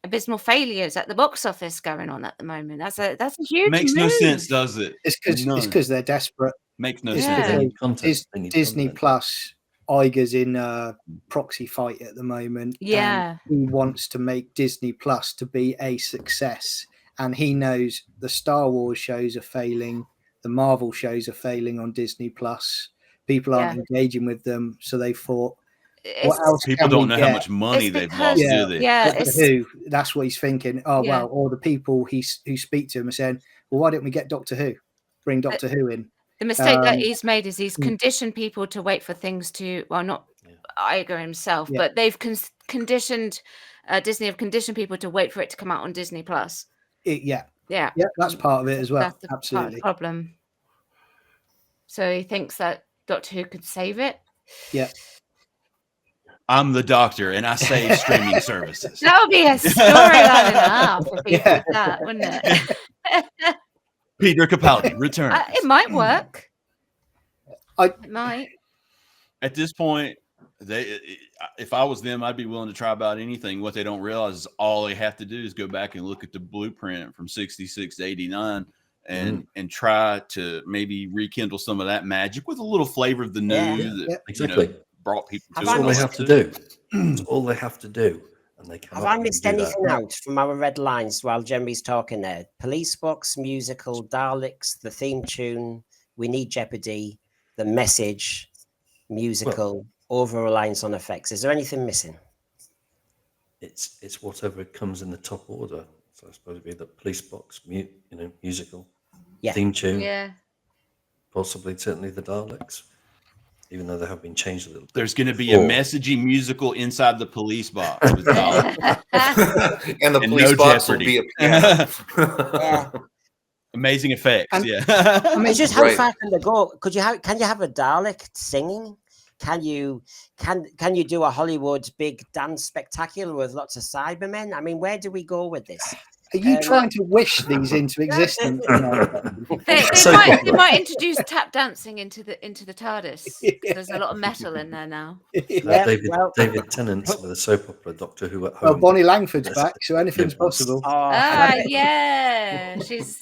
abysmal failures at the box office going on at the moment. That's a huge Makes move. no sense, does it? It's because they're desperate. Makes no It's Yeah. sense. they because need content. They need Disney content. Plus, Iger's in a proxy fight at the moment. Yeah. And he wants to make Disney Plus to be a success. And he knows the Star Wars shows are failing, the Marvel shows are failing on Disney Plus. People aren't engaging with them. So they thought, what else People can don't we know get? how much money It's they've because- lost, do they? Yeah, Doctor Who, that's what he's thinking. Oh, Yeah. well, all the people who speak to him are saying, well, why don't we get Doctor Who? Bring Doctor Who in. the mistake that Um, he's made is he's conditioned people to wait for things to, well, not Iger himself, Yeah. but they've conditioned, Disney have conditioned people to wait for it to come out on Disney Plus. Yeah, Yeah. that's part of it as well. That's the part of the Absolutely. problem. So he thinks that Doctor Who could save it. Yeah. I'm the Doctor, and I save streaming services. That would be a storyline and a half if he did that, wouldn't it? Peter Capaldi returns. It might work. I- It might. At this point, if I was them, I'd be willing to try about anything. What they don't realize is all they have to do is go back and look at the blueprint from 66 to 89 and try to maybe rekindle some of that magic with a little flavor of the new that Exactly. brought people to That's all they have to do. That's all they have to do. And they Have I missed anything out from our red lines while Jeremy's talking there? Police box, musical, Daleks, the theme tune, We Need Jeopardy, the message, musical, over-reliance on effects. Is there anything missing? It's whatever comes in the top order. So I suppose it'd be the police box, musical, theme tune, Yeah. possibly certainly the Daleks, even though they have been changed a little. There's going to be a messagey musical inside the police box with Daleks. And the And police no box Jeopardy. will be a piano. Amazing effects. And- yeah. I mean, just how Right. far can they go? Can you have a Dalek singing? Can you do a Hollywood big dance spectacular with lots of Cybermen? I mean, where do we go with this? Are you trying to wish these into existence? They might introduce tap dancing into the TARDIS. 'Cause there's a lot of metal in there now. Yeah, David Tennant with a soap opera, Doctor Who at Well, Home. Bonnie Langford's back, so anything's possible. Oh, Yeah. She's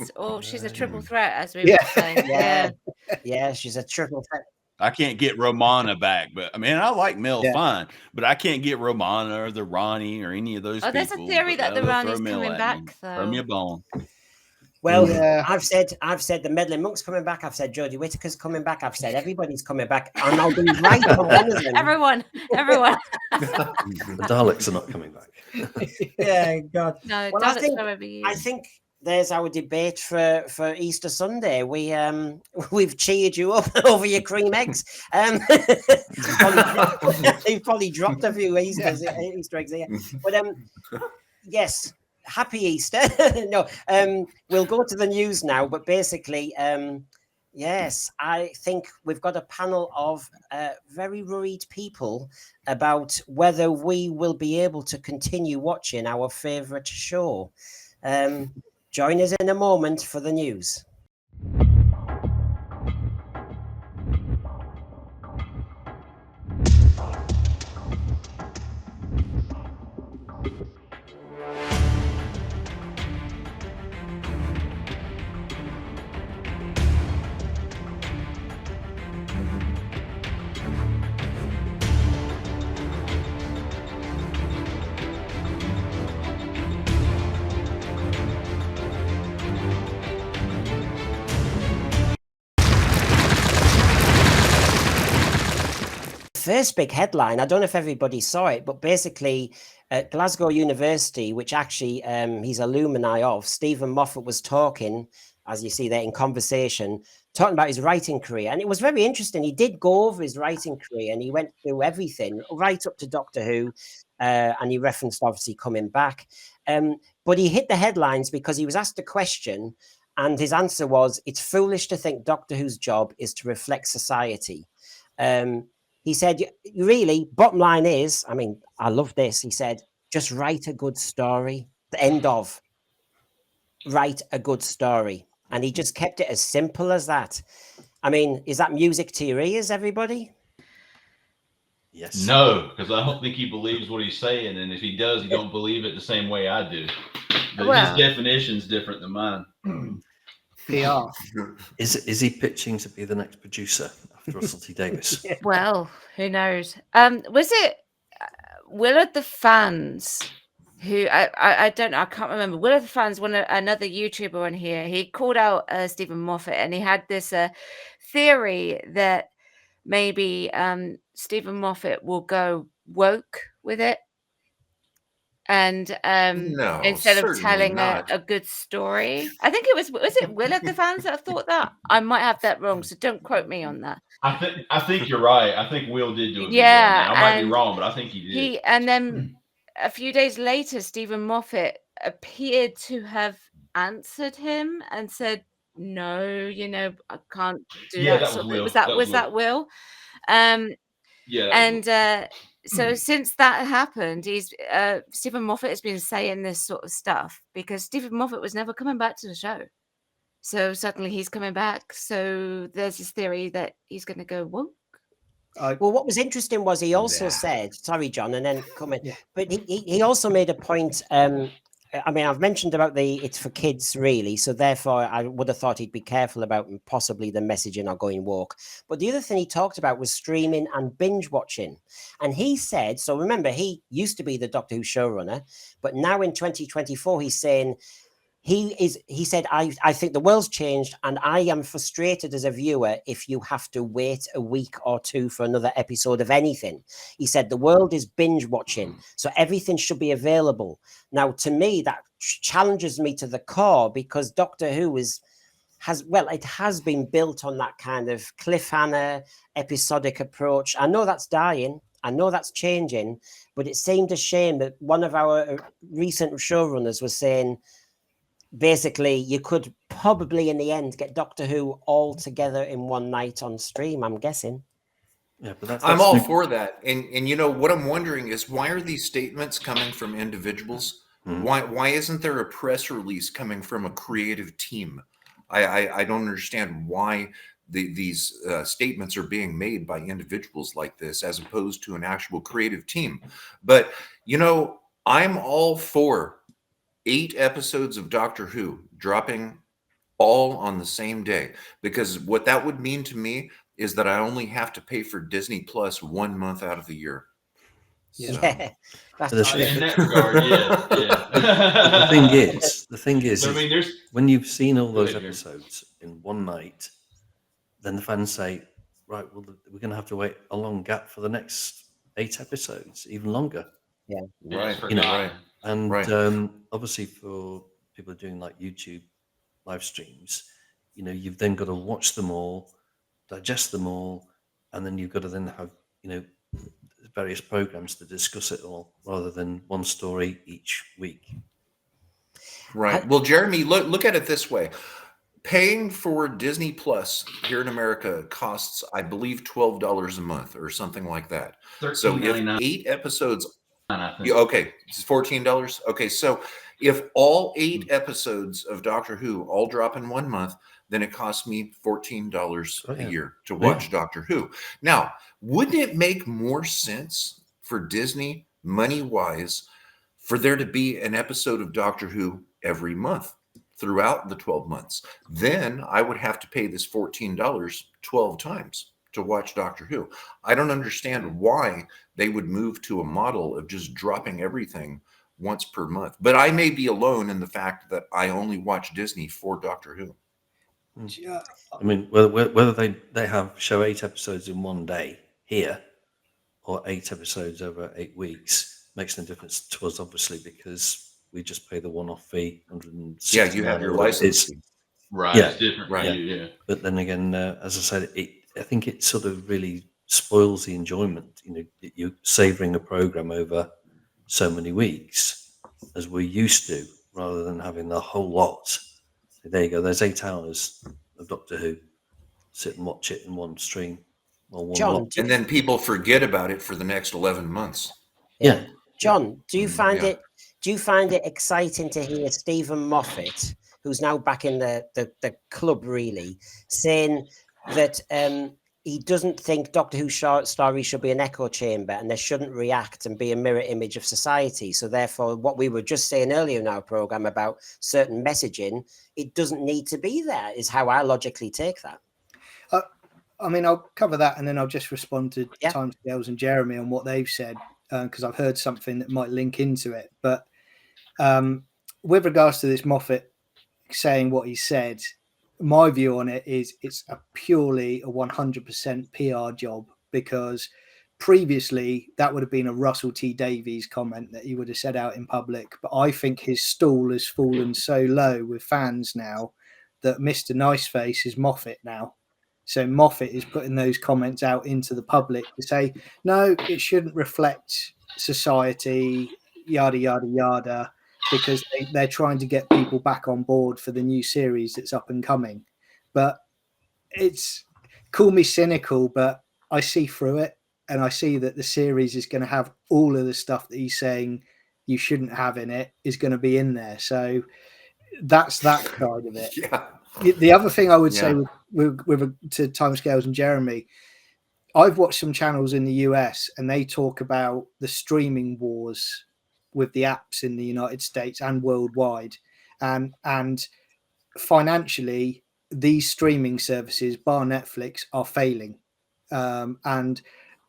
a triple threat, as we would say. yeah, yeah, she's a triple threat. I can't get Romana back, but I mean, I like Mel fine, but I can't get Romana or the Ronnie or any of those people. There's a theory that the Ronnie's coming back, though. Throw me a bone. Well, Yeah. I've said the Meddling Monk's coming back. I've said Jodie Whittaker's coming back. I've said everybody's coming back, and I'll be right on one of them. Everyone. The Daleks are not coming back. Yeah, God. No, Well, Daleks are overused. I think there's our debate for Easter Sunday. We've cheered you up over your cream eggs. You've probably dropped a few Easter eggs here. But yes, happy Easter. No, we'll go to the news now. But basically, yes, I think we've got a panel of very worried people about whether we will be able to continue watching our favourite show. Join us in a moment for the news. First big headline, I don't know if everybody saw it, but basically at Glasgow University, which actually he's alumni of, Stephen Moffat was talking, as you see there in conversation, talking about his writing career. And it was very interesting. He did go over his writing career and he went through everything right up to Doctor Who. And he referenced obviously coming back. But he hit the headlines because he was asked a question and his answer was, it's foolish to think Doctor Who's job is to reflect society. He said, really, bottom line is, I mean, I love this. He said, just write a good story. The end of. Write a good story. and he just kept it as simple as that. I mean, is that music to your ears, everybody? Yes. No, because I don't think he believes what he's saying, and if he does, he don't believe it the same way I do. But Well- his definition's different than mine. PR. Is he pitching to be the next producer after Russell T Davies? Well, who knows? Was it Willard the Fans who I don't know, I can't remember. Willard the Fans, another YouTuber on here, he called out Stephen Moffat, and he had this theory that maybe Stephen Moffat will go woke with it. And No, instead of certainly telling not. a good story, I think it was it Willard the Fans that thought that? I might have that wrong, so don't quote me on that. I think you're right. I think Will did do a good Yeah, one. I might be and wrong, but I think he did. and then a few days later, Stephen Moffat appeared to have answered him and said, "No, you know, I can't do Yeah, that." that was Will. Was That was that Will? Yeah. That was Will. And so since that happened, he's Stephen Moffat has been saying this sort of stuff because Stephen Moffat was never coming back to the show. So suddenly he's coming back. So there's this theory that he's going to go woke. Well, what was interesting was he also said, sorry, John, and then come in, but he also made a point. I mean, I've mentioned about it's for kids, really. So therefore, I would have thought he'd be careful about possibly the messaging or going woke. But the other thing he talked about was streaming and binge watching. And he said, so remember, he used to be the Doctor Who showrunner, but now in 2024, he's saying, he said, I think the world's changed and I am frustrated as a viewer if you have to wait a week or two for another episode of anything. He said the world is binge watching, so everything should be available. Now, to me, that challenges me to the core because Doctor Who it has been built on that kind of cliffhanger, episodic approach. I know that's dying. I know that's changing, but it seemed a shame that one of our recent showrunners was saying, basically, you could probably in the end get Doctor Who all together in one night on stream, I'm guessing. Yeah, but that's I'm all for that. And you know what I'm wondering is why are these statements coming from individuals? Why isn't there a press release coming from a creative team? I don't understand why these statements are being made by individuals like this as opposed to an actual creative team. But you know, I'm all for 8 episodes of Doctor Who dropping all on the same day, because what that would mean to me is that I only have to pay for Disney Plus 1 month out of the year. Yeah, that's in that regard, yeah. The thing is, I mean, when you've seen all those episodes in one night, then the fans say, right, well, we're going to have to wait a long gap for the next 8 episodes, even longer. Yeah, right. You know, Right. And obviously for people doing like YouTube live streams, you know, you've then got to watch them all, digest them all, and then you've got to then have, you know, various programs to discuss it all rather than one story each week. Right. Well, Jeremy, look at it this way. Paying for Disney Plus here in America costs, I believe, $12 a month or something like that. So if 8 episodes, okay, it's $14. Okay, so if all 8 episodes of Doctor Who all drop in 1 month, then it costs me $14 a year to watch Doctor Who. Now, wouldn't it make more sense for Disney, money-wise, for there to be an episode of Doctor Who every month throughout the 12 months? Then I would have to pay this $14 12 times to watch Doctor Who. I don't understand why they would move to a model of just dropping everything once per month. But I may be alone in the fact that I only watch Disney for Doctor Who. I mean, whether they show 8 episodes in one day here or 8 episodes over 8 weeks makes no difference to us, obviously, because we just pay the one-off fee, $160. Yeah, you have your license fee. Right, yeah, it's different for you, yeah. But then again, as I said, I think it sort of really spoils the enjoyment. You know, you're savouring a program over so many weeks as we're used to, rather than having the whole lot. So there you go. There's 8 hours of Doctor Who. Sit and watch it in one stream or one John, lot. And then people forget about it for the next 11 months. Yeah. John, do you find it exciting to hear Stephen Moffat who's now back in the club, really, saying that he doesn't think Doctor Who stories should be an echo chamber and they shouldn't react and be a mirror image of society. So therefore, what we were just saying earlier in our program about certain messaging, it doesn't need to be there, is how I logically take that. I mean, I'll cover that and then I'll just respond to Yeah. Timescales and Jeremy on what they've said, because I've heard something that might link into it. But with regards to this Moffat saying what he said, my view on it is it's purely a 100% PR job, because previously that would have been a Russell T Davies comment that he would have said out in public. But I think his stool has fallen so low with fans now that Mr. Niceface is Moffat now. So Moffat is putting those comments out into the public to say, no, it shouldn't reflect society, yada, yada, yada, because they're trying to get people back on board for the new series that's up and coming. But it's, call me cynical, but I see through it, and I see that the series is going to have all of the stuff that he's saying you shouldn't have in it is going to be in there. So that's that side of it. Yeah. The other thing I would say with to Timescales and Jeremy, I've watched some channels in the US and they talk about the streaming wars with the apps in the United States and worldwide, and financially these streaming services, bar Netflix, are failing, and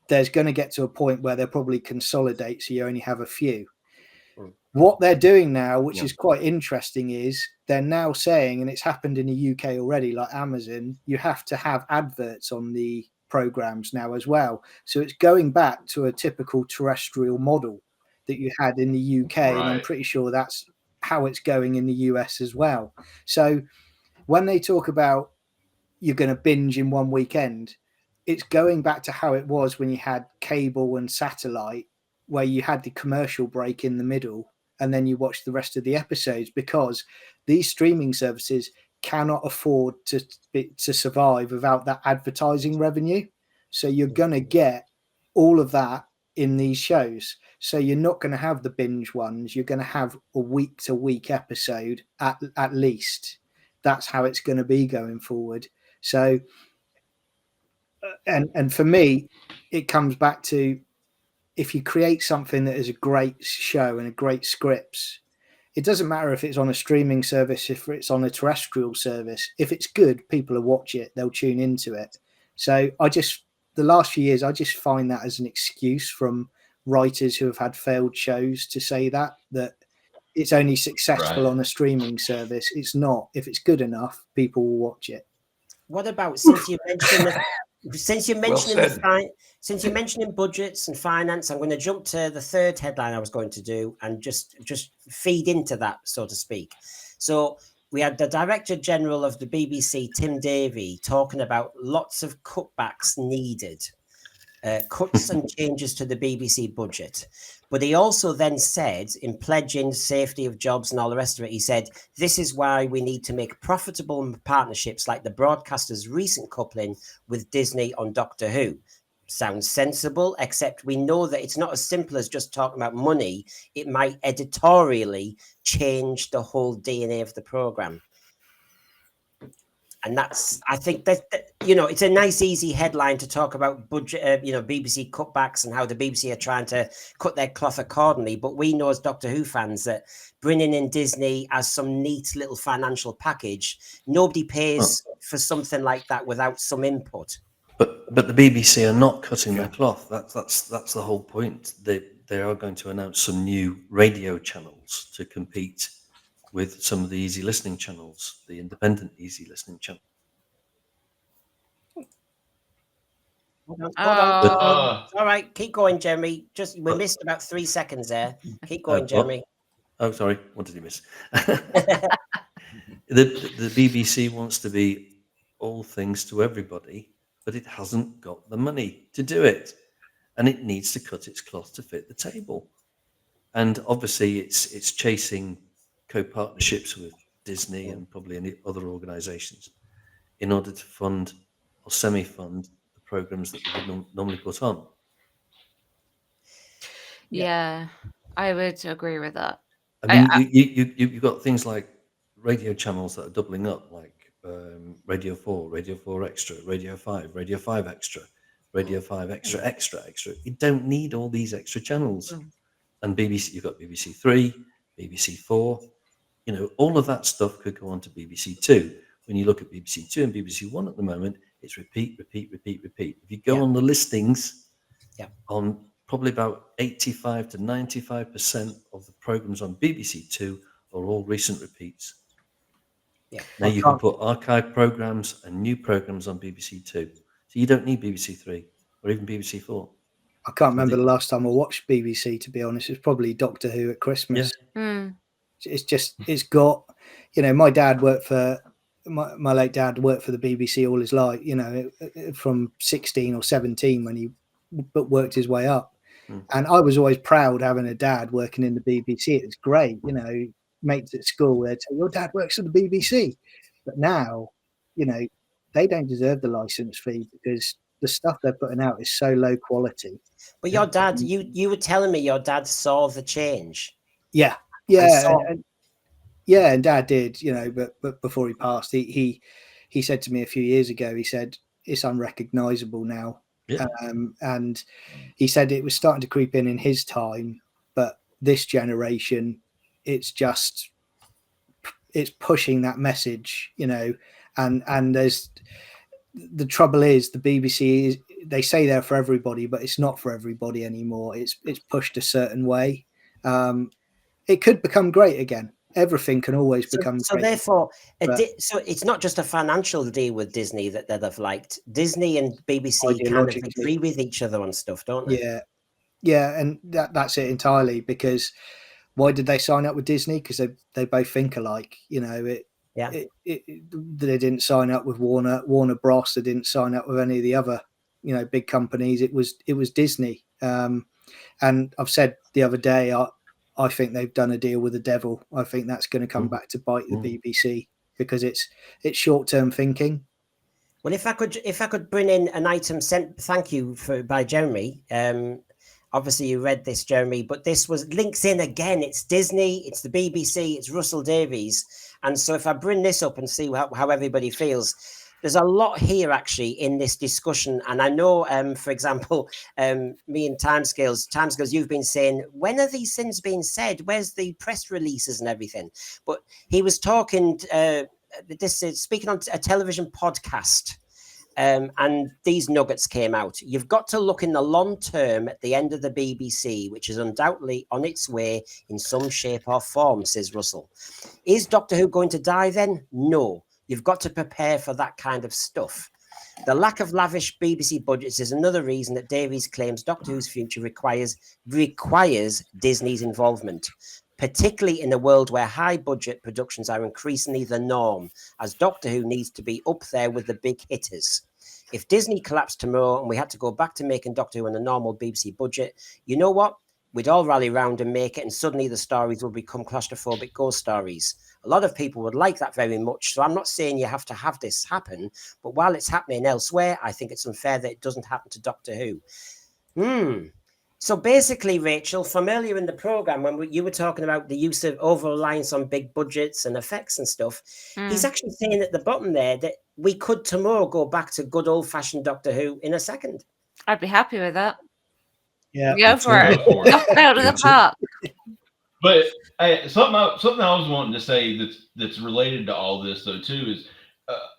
there's going to get to a point where they'll probably consolidate, so you only have a few. What they're doing now, which is quite interesting, is they're now saying, and it's happened in the UK already, like Amazon, you have to have adverts on the programs now as well. So it's going back to a typical terrestrial model that you had in the UK. Right. And I'm pretty sure that's how it's going in the US as well. So when they talk about you're going to binge in one weekend, it's going back to how it was when you had cable and satellite, where you had the commercial break in the middle and then you watch the rest of the episodes, because these streaming services cannot afford to survive without that advertising revenue. So you're going to get all of that in these shows. So you're not going to have the binge ones. You're going to have a week to week episode at least. That's how it's going to be going forward. So, and for me, it comes back to, if you create something that is a great show and a great scripts, it doesn't matter if it's on a streaming service, if it's on a terrestrial service. If it's good, people will watch it. They'll tune into it. So the last few years, I just find that as an excuse from writers who have had failed shows to say that it's only successful on a streaming service. It's not. If it's good enough, people will watch it. What about, since you're mentioning budgets and finance, I'm going to jump to the third headline I was going to do and just feed into that, so to speak. So we had the Director General of the BBC, Tim Davie, talking about lots of cutbacks needed, cuts and changes to the BBC budget. But he also then said, in pledging safety of jobs and all the rest of it, he said, this is why we need to make profitable partnerships like the broadcaster's recent coupling with Disney on Doctor Who. Sounds sensible, except we know that it's not as simple as just talking about money. It might editorially change the whole DNA of the program. And that's, I think that it's a nice, easy headline to talk about budget, BBC cutbacks and how the BBC are trying to cut their cloth accordingly. But we know as Doctor Who fans that bringing in Disney as some neat little financial package, nobody pays for something like that without some input. But the BBC are not cutting their cloth. That's the whole point. They are going to announce some new radio channels to compete with some of the easy listening channels, the independent easy listening channels. Hold on. All right, keep going, Jeremy. We missed about 3 seconds there. Keep going, Jeremy. Oh, sorry. What did you miss? The BBC wants to be all things to everybody, but it hasn't got the money to do it, and it needs to cut its cloth to fit the table. And obviously, it's chasing co-partnerships with Disney and probably any other organisations in order to fund or semi-fund the programs that we would normally put on. Yeah, I would agree with that. I mean, you've got things like radio channels that are doubling up, like Radio 4, Radio 4 Extra, Radio 5, Radio 5 Extra, Radio 5 Extra, Extra, Extra. You don't need all these extra channels. And BBC, you've got BBC 3, BBC 4. You know, all of that stuff could go on to BBC 2. When you look at BBC 2 and BBC 1 at the moment, it's repeat, repeat, repeat, repeat. If you go on the listings, on probably about 85 to 95% of the programs on BBC 2 are all recent repeats. Now you can put archive programs and new programs on BBC 2. So you don't need BBC 3 or even BBC 4. I can't remember the last time I watched BBC, to be honest. It's probably Doctor Who at Christmas. It's just, it's got, you know, my dad worked for, my late dad worked for the BBC all his life, you know, from 16 or 17 when he worked his way up. And I was always proud having a dad working in the BBC. It was great, you know, mates at school, they'd say, your dad works at the BBC. But now, you know, they don't deserve the license fee because the stuff they're putting out is so low quality. But your dad, you were telling me your dad saw the change. Yeah. And Dad did, you know, but before he passed, he said to me a few years ago, he said, it's unrecognizable now. And he said it was starting to creep in his time, but this generation, it's pushing that message, you know, and there's, the trouble is the BBC is, they say they're for everybody, but it's not for everybody anymore. It's pushed a certain way. It could become great again. Everything can always become so great. Therefore, so it's not just a financial deal with Disney that they've liked. Disney and BBC kind of agree with each other on stuff, don't they? Yeah, and that's it entirely. Because why did they sign up with Disney? Because they both think alike. You know, they didn't sign up with Warner Bros. They didn't sign up with any of the other, you know, big companies. It was Disney. And I've said the other day, I think they've done a deal with the devil. I think that's going to come back to bite the BBC because it's short-term thinking. Well, if I could bring in an item sent, thank you by Jeremy. Obviously you read this, Jeremy, but this links in again. It's Disney, it's the BBC, it's Russell Davies. And so if I bring this up and see how everybody feels, there's a lot here actually in this discussion. And I know, for example, me and Timescales, you've been saying, when are these things being said? Where's the press releases and everything? But he was talking, speaking on a television podcast, and these nuggets came out. You've got to look in the long term at the end of the BBC, which is undoubtedly on its way in some shape or form, says Russell. Is Doctor Who going to die then? No. You've got to prepare for that kind of stuff. The lack of lavish BBC budgets is another reason that Davies claims Doctor Who's future requires Disney's involvement, particularly in a world where high-budget productions are increasingly the norm, as Doctor Who needs to be up there with the big hitters. If Disney collapsed tomorrow and we had to go back to making Doctor Who on a normal BBC budget, you know what? We'd all rally round and make it, and suddenly the stories will become claustrophobic ghost stories. A lot of people would like that very much. So I'm not saying you have to have this happen, but while it's happening elsewhere, I think it's unfair that it doesn't happen to Doctor Who. So basically, Rachel, from earlier in the program, when you were talking about the use of over-reliance on big budgets and effects and stuff, he's actually saying at the bottom there that we could tomorrow go back to good old-fashioned Doctor Who in a second. I'd be happy with that. Yeah, go for it. Knock it out of the park. But something I was wanting to say that's related to all this though too is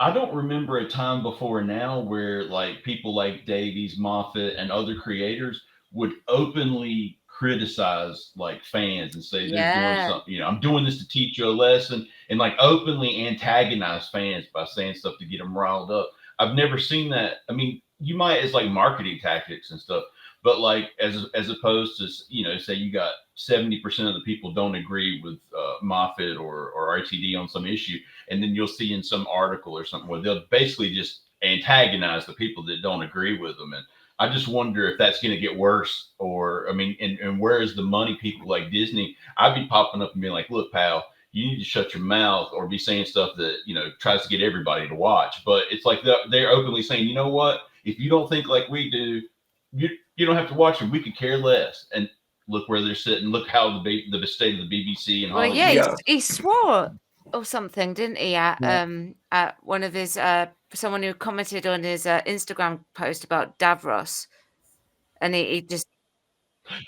I don't remember a time before now where like people like Davies, Moffat, and other creators would openly criticize like fans and say they're doing something. You know, I'm doing this to teach you a lesson, and like openly antagonize fans by saying stuff to get them riled up. I've never seen that. I mean, you might as like marketing tactics and stuff. But like as opposed to, you know, say you got 70% of the people don't agree with Moffat or RTD on some issue, and then you'll see in some article or something where they'll basically just antagonize the people that don't agree with them. And I just wonder if that's going to get worse, or I mean, and where is the money? People like Disney, I'd be popping up and being like, look, pal, you need to shut your mouth or be saying stuff that, you know, tries to get everybody to watch. But it's like they're openly saying, you know what, if you don't think like we do, you don't have to watch them. We could care less. And look where they're sitting. Look how the state of the BBC and Hollywood. Well, yeah, he swore or something, didn't he? At one of his someone who commented on his Instagram post about Davros, and he just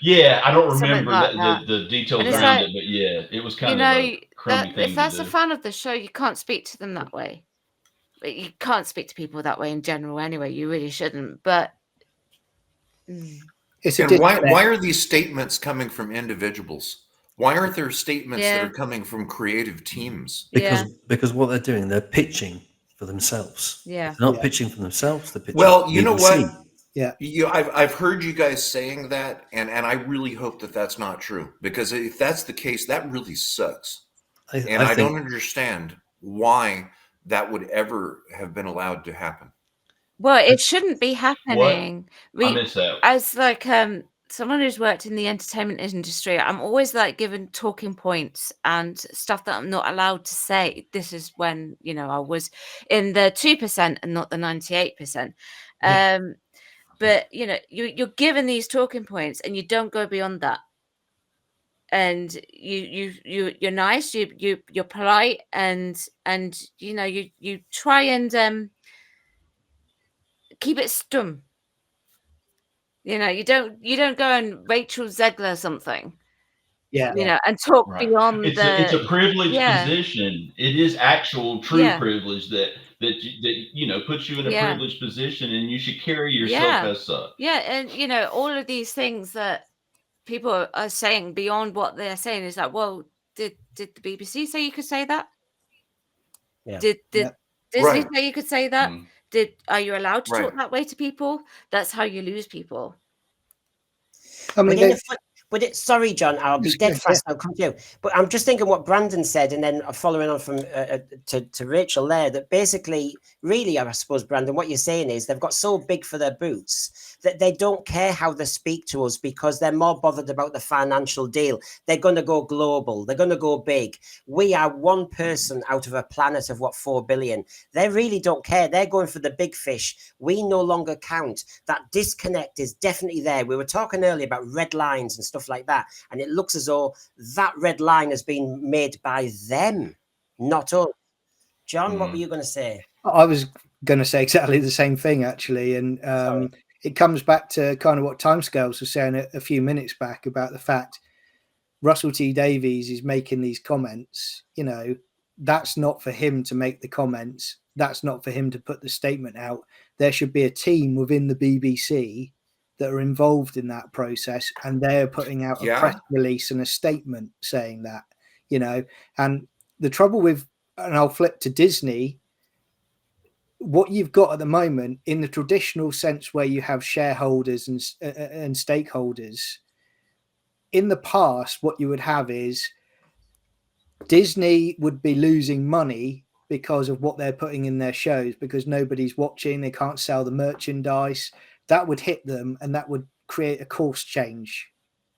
Yeah, I don't something remember like the details And it's around like, it, but yeah, it was you kind of know, a crummy if thing to that's a do. fan of the show, you can't speak to them that way. But you can't speak to people that way in general anyway. You really shouldn't. But It's a And why disconnect. are these statements coming from individuals? Why aren't there statements that Yeah. are coming from creative teams? Because what they're doing, they're pitching for themselves. Yeah. They're not Yeah. pitching for themselves. They're pitching Well, for you know BBC. what? Yeah. I've heard you guys saying that, and I really hope that that's not true, because if that's the case, that really sucks. And I don't understand why that would ever have been allowed to happen. Well, it shouldn't be happening. I missed that. As like someone who's worked in the entertainment industry, I'm always like given talking points and stuff that I'm not allowed to say. This is when, you know, I was in the 2% and not the 98%. But you know, you're given these talking points and you don't go beyond that. And you're nice, you're polite, and you know, you try and keep it stum. You know, you don't go and Rachel Zegler something. Yeah. You know, and talk Right. beyond It's a privileged Yeah. position. It is actual true Yeah. privilege that you know puts you in a Yeah. privileged position, and you should carry yourself Yeah. as such. Yeah, and you know, all of these things that people are saying beyond what they're saying is like, well, did the BBC say you could say that? Yeah. Did Yep. Disney Right. say you could say that? Mm. Are you allowed to talk Right. that way to people? That's how you lose people. I mean, sorry, John, I'll be Just dead go, fast. I'll come to you. But I'm just thinking what Brandon said, and then following on from to Rachel there, that basically, really, I suppose, Brandon, what you're saying is they've got so big for their boots that they don't care how they speak to us because they're more bothered about the financial deal. They're going to go global. They're going to go big. We are one person out of a planet of 4 billion. They really don't care. They're going for the big fish. We no longer count. That disconnect is definitely there. We were talking earlier about red lines and stuff like that, and it looks as though that red line has been made by them, not us. John, what were you going to say? I was going to say exactly the same thing, actually, and it comes back to kind of what Timescales was saying a few minutes back about the fact Russell T Davies is making these comments. You know, that's not for him to make the comments. That's not for him to put the statement out. There should be a team within the BBC that are involved in that process, and they're putting out a press release and a statement saying that, you know. And the trouble with, and I'll flip to Disney, what you've got at the moment in the traditional sense where you have shareholders and stakeholders, in the past, what you would have is Disney would be losing money because of what they're putting in their shows, because nobody's watching, they can't sell the merchandise. That would hit them and that would create a course change.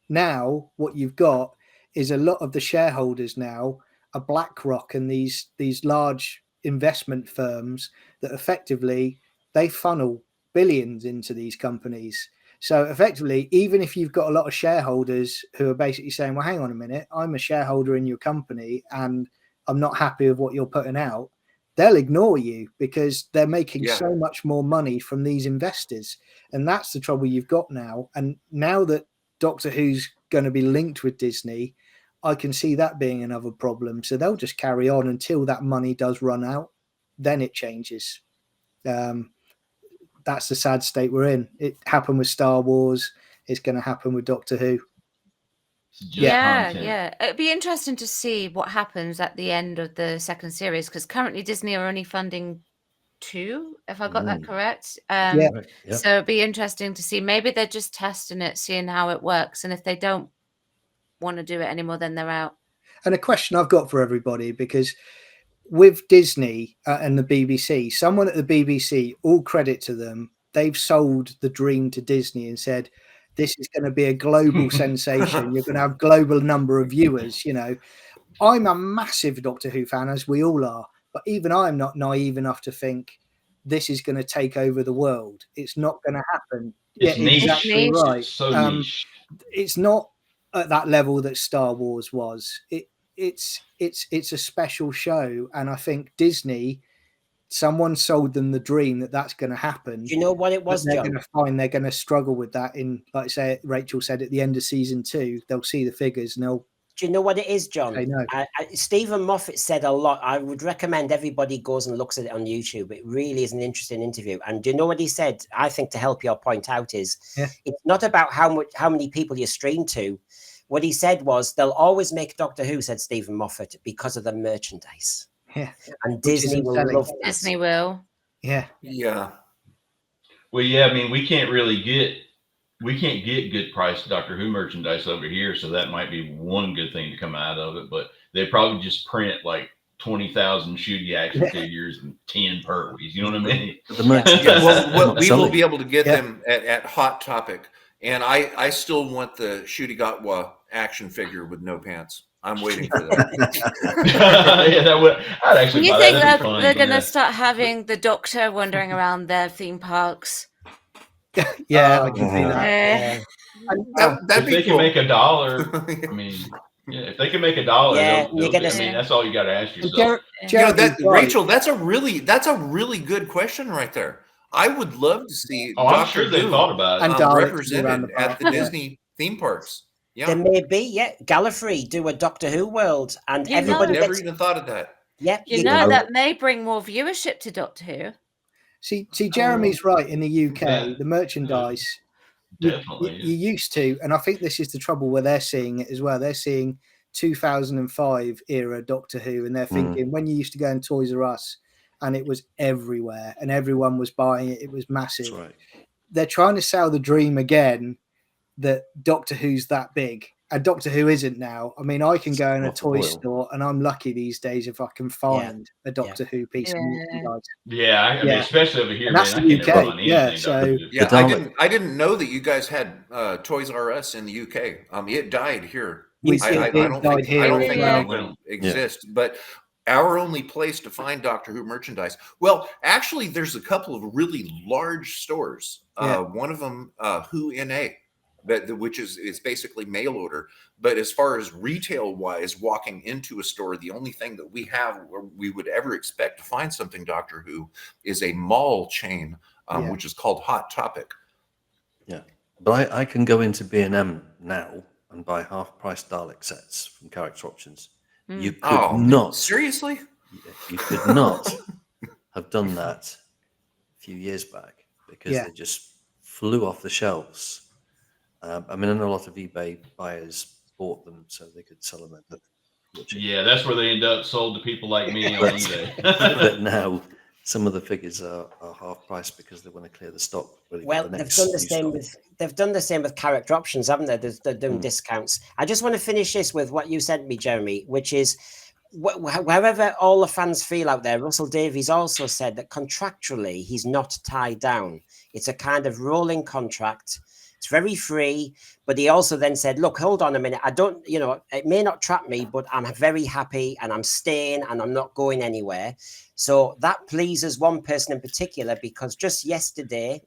Now, what you've got is a lot of the shareholders now are BlackRock and these large investment firms that effectively they funnel billions into these companies. So effectively, even if you've got a lot of shareholders who are basically saying, well, hang on a minute, I'm a shareholder in your company and I'm not happy with what you're putting out, they'll ignore you because they're making so much more money from these investors. And that's the trouble you've got now. And now that Doctor Who's going to be linked with Disney, I can see that being another problem. So they'll just carry on until that money does run out. Then it changes. That's the sad state we're in. It happened with Star Wars. It's going to happen with Doctor Who. Yeah. It'd be interesting to see what happens at the end of the second series, because currently Disney are only funding 2, if I got that correct. So it'd be interesting to see. Maybe they're just testing it, seeing how it works, and if they don't want to do it anymore, then they're out. And a question I've got for everybody, because with Disney and the BBC, someone at the BBC, all credit to them, they've sold the dream to Disney and said, this is going to be a global sensation. You're going to have global number of viewers. You know, I'm a massive Doctor Who fan, as we all are, but even I'm not naive enough to think this is going to take over the world. It's not going to happen. It's niche. Exactly right. It's so niche. It's not at that level that Star Wars was. it's a special show, and I think Disney, someone sold them the dream that that's going to happen. Do you know what it But was, they're John? going to find they're going to struggle with that in, like I say, Rachel said, at the end of season 2, they'll see the figures and they'll. Do you know what it is, John? I know. Stephen Moffat said a lot. I would recommend everybody goes and looks at it on YouTube. It really is an interesting interview. And do you know what he said? I think to help your point out is it's not about how many people you stream to. What he said was they'll always make Doctor Who, said Stephen Moffat, because of the merchandise. Yeah. And Disney will selling. love that. Disney will. Yeah. Yeah. Well, yeah, I mean, we can't get good priced Doctor Who merchandise over here, so that might be one good thing to come out of it. But they probably just print like 20,000 shooty action figures and 10 Pertwees. You know what I mean? The merchandise. Well, we will be able to get them at Hot Topic, and I still want the Shooty Gatwa action figure with no pants. I'm waiting for that. Yeah, that would. I'd Do actually. you buy think that. that That'd be fun, they're going to yeah. start having the Doctor wandering around their theme parks? Yeah, I can see that. Eh. That'd If be they cool. can make $1, I mean, yeah, if they can make $1, Yeah, they'll you're gonna I see- mean, that's all you got to ask yourself. Rachel, that's a really good question right there. I would love to see Oh, I'm Doctor sure they Who, thought about it. And Daleks around represented the at the park. Disney theme parks. Yeah, There may be, Gallifrey do a Doctor Who world, and You know- everybody never gets, even thought of that. You know, that may bring more viewership to Doctor Who. See, Jeremy's right. In the UK, Yeah. the merchandise, you Definitely. used to, and I think this is the trouble where they're seeing it as well. They're seeing 2005 era Doctor Who, and they're thinking when you used to go in Toys R Us, and it was everywhere, and everyone was buying it. It was massive. That's right. They're trying to sell the dream again that Doctor Who's that big, and Doctor Who isn't now. I mean, I can go in a toy store, and I'm lucky these days if I can find a Doctor Who piece of merchandise. Yeah, I mean, especially over here, And man. that's I the can't never UK. find Yeah, anything so Doctor Who. Yeah, I didn't know that you guys had Toys R Us in the UK. It died here. I don't think Yeah. it even exists, but our only place to find Doctor Who merchandise. Well, actually, there's a couple of really large stores. One of them, Who NA, which is basically mail order. But as far as retail wise, walking into a store, the only thing that we have where we would ever expect to find something Doctor Who is a mall chain, which is called Hot Topic. Yeah, but I can go into B&M now and buy half-price Dalek sets from Character Options. You could not. Seriously? You could not have done that a few years back because they just flew off the shelves. I mean, I know a lot of eBay buyers bought them so they could sell them at Yeah, that's where they end up sold to people like me on eBay. but now some of the figures are half price because they want to clear the stock. Well, they've done the same with Character Options, haven't they? They're doing discounts. I just want to finish this with what you sent me, Jeremy, which is wherever all the fans feel out there, Russell Davies also said that contractually he's not tied down. It's a kind of rolling contract. It's very free, but he also then said, look, hold on a minute. I don't, it may not trap me, but I'm very happy and I'm staying and I'm not going anywhere. So that pleases one person in particular, because just yesterday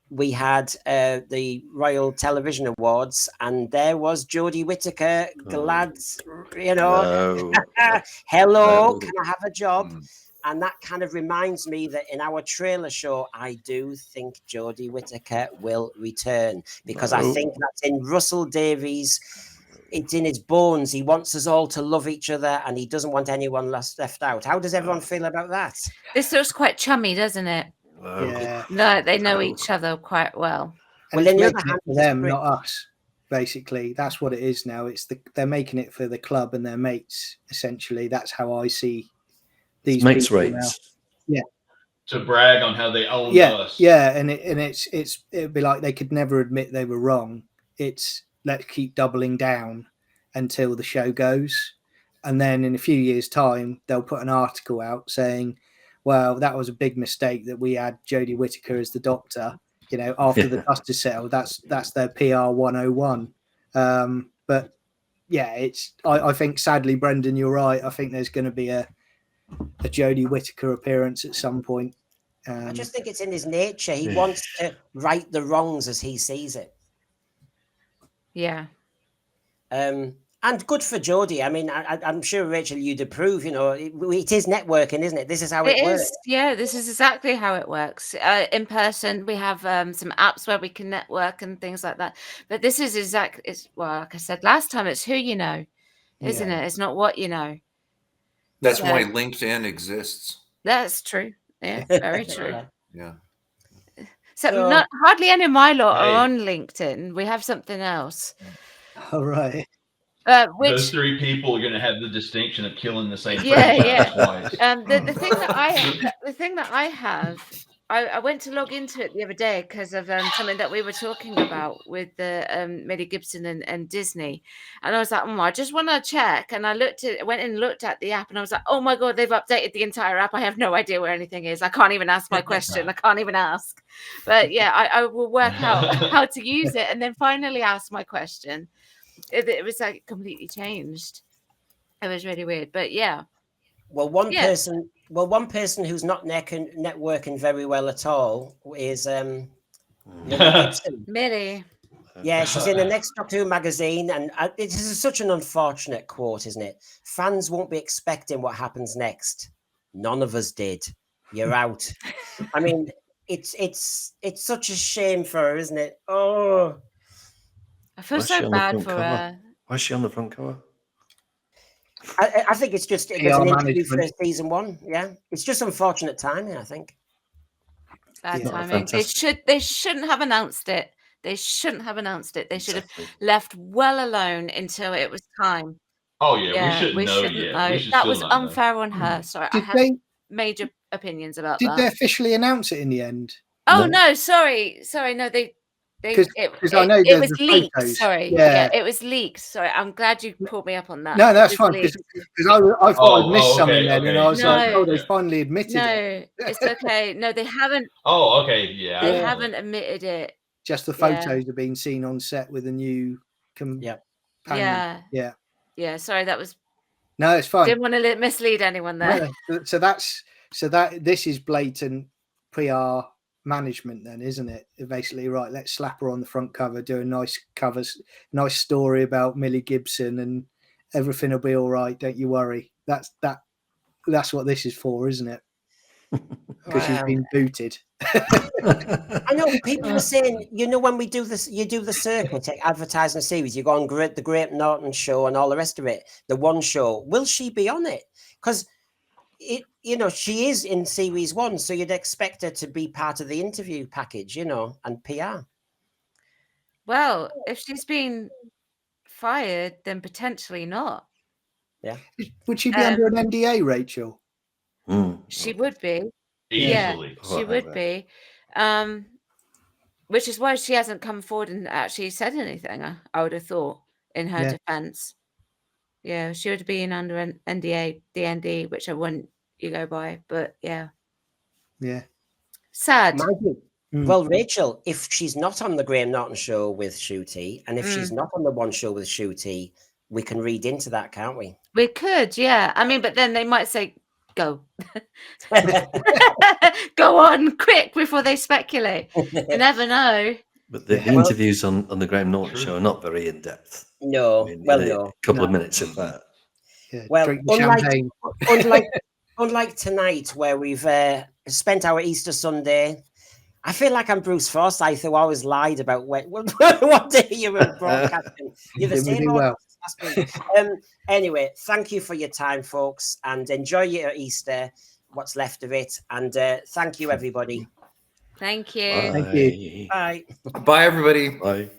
we had the Royal Television Awards and there was Jodie Whittaker, glad, hello, can I have a job? And that kind of reminds me that in our trailer show, I do think Jodie Whittaker will return, because I think that's in Russell Davies. It's in his bones. He wants us all to love each other and he doesn't want anyone left out. How does everyone feel about that? This looks quite chummy, doesn't it? Yeah. No, they know each other quite well. And Well, it's then the other making hand, it for them, not us. Basically, that's what it is now. They're making it for the club and their mates. Essentially, that's how I see these mates people rates. now. Yeah. To brag on how they own us. Yeah, and it'd be like they could never admit they were wrong. It's let's keep doubling down until the show goes, and then in a few years' time they'll put an article out saying, "Well, that was a big mistake that we had Jodie Whittaker as the Doctor." After the dust is settled, that's their PR 101. But yeah, I think sadly, Brendan, you're right. I think there's going to be a Jodie Whittaker appearance at some point. I just think it's in his nature. He wants to right the wrongs as he sees it. Yeah. And good for Jodie. I mean, I'm sure, Rachel, you'd approve. You know, it is networking, isn't it? This is how it works. Yeah, this is exactly how it works. In person, we have some apps where we can network and things like that. But this is well, like I said last time, it's who you know, isn't it? It's not what you know. That's why LinkedIn exists. That's true. Yeah, very true. Yeah. So not hardly any of my lot are on LinkedIn. We have something else. All right. Those three people are going to have the distinction of killing the same person twice. The thing that I have, I went to log into it the other day because of something that we were talking about with the Mel Gibson and Disney, and I was like, I just want to check, and I went and looked at the app, and I was like, oh my god, they've updated the entire app. I have no idea where anything is. I can't even ask my question. I can't even ask. But yeah, I will work out how to use it, and then finally ask my question. It was like completely changed. It was really weird, but yeah. Well, one person who's not networking very well at all is Millie Gibson. Millie. Yeah, she's in the next Doctor Who magazine, and it is such an unfortunate quote, isn't it? Fans won't be expecting what happens next. None of us did. You're out. I mean, it's such a shame for her, isn't it? Oh. I feel so bad for her. Why is she on the front cover? I think it's just it was an interview for season 1. Yeah, it's just unfortunate timing. I think bad timing. They shouldn't have announced it. They shouldn't have announced it. They should have left well alone until it was time. Oh yeah, we shouldn't know yet. That was unfair on her. Sorry, I have major opinions about that. Did they officially announce it in the end? Oh no, sorry, no, because I know it was leaked. Photos. Sorry, yeah, it was leaked. Sorry, I'm glad you pulled me up on that. No, that's fine because I thought I'd missed something then, and I was like, "Oh, they finally admitted it." No, it's okay. No, they haven't. Oh, okay, yeah. They haven't admitted it. Just the photos have been seen on set with a new companion. Yeah. Sorry, that was. No, it's fine. Didn't want to mislead anyone there. No, so this is blatant PR management then, isn't it? Basically, right, let's slap her on the front cover, do a nice story about Millie Gibson, and everything will be all right, don't you worry. That's what this is for, isn't it? Because she's been booted. I know people are saying, when we do this, you do the circuit advertising a series, you go on the Great Norton Show and all the rest of it, the one show, will she be on it? Because she is in series 1, so you'd expect her to be part of the interview package, and PR. Well, if she's been fired, then potentially not. Yeah. Would she be under an NDA, Rachel? She would be. Easily. Yeah, she would be. Which is why she hasn't come forward and actually said anything, I would have thought, in her defense. Yeah, she would have been under an NDA, DND, which I wouldn't go by, but yeah. Sad. Well, Rachel, if she's not on the Graham Norton Show with Shooty, and if she's not on the one show with Shooty, we can read into that, can't we? We could, yeah. I mean, but then they might say, go. Go on, quick, before they speculate. You never know. But the interviews on the Graham Norton Show are not very in-depth. No, a couple of minutes of that. Yeah, well, unlike tonight, where we've spent our Easter Sunday, I feel like I'm Bruce Forsyth, who always lied about what day you were broadcasting. You're the same last week. Anyway, thank you for your time, folks, and enjoy your Easter, what's left of it, and thank you, everybody. Thank you. Bye. Thank you. Bye. Bye, everybody. Bye.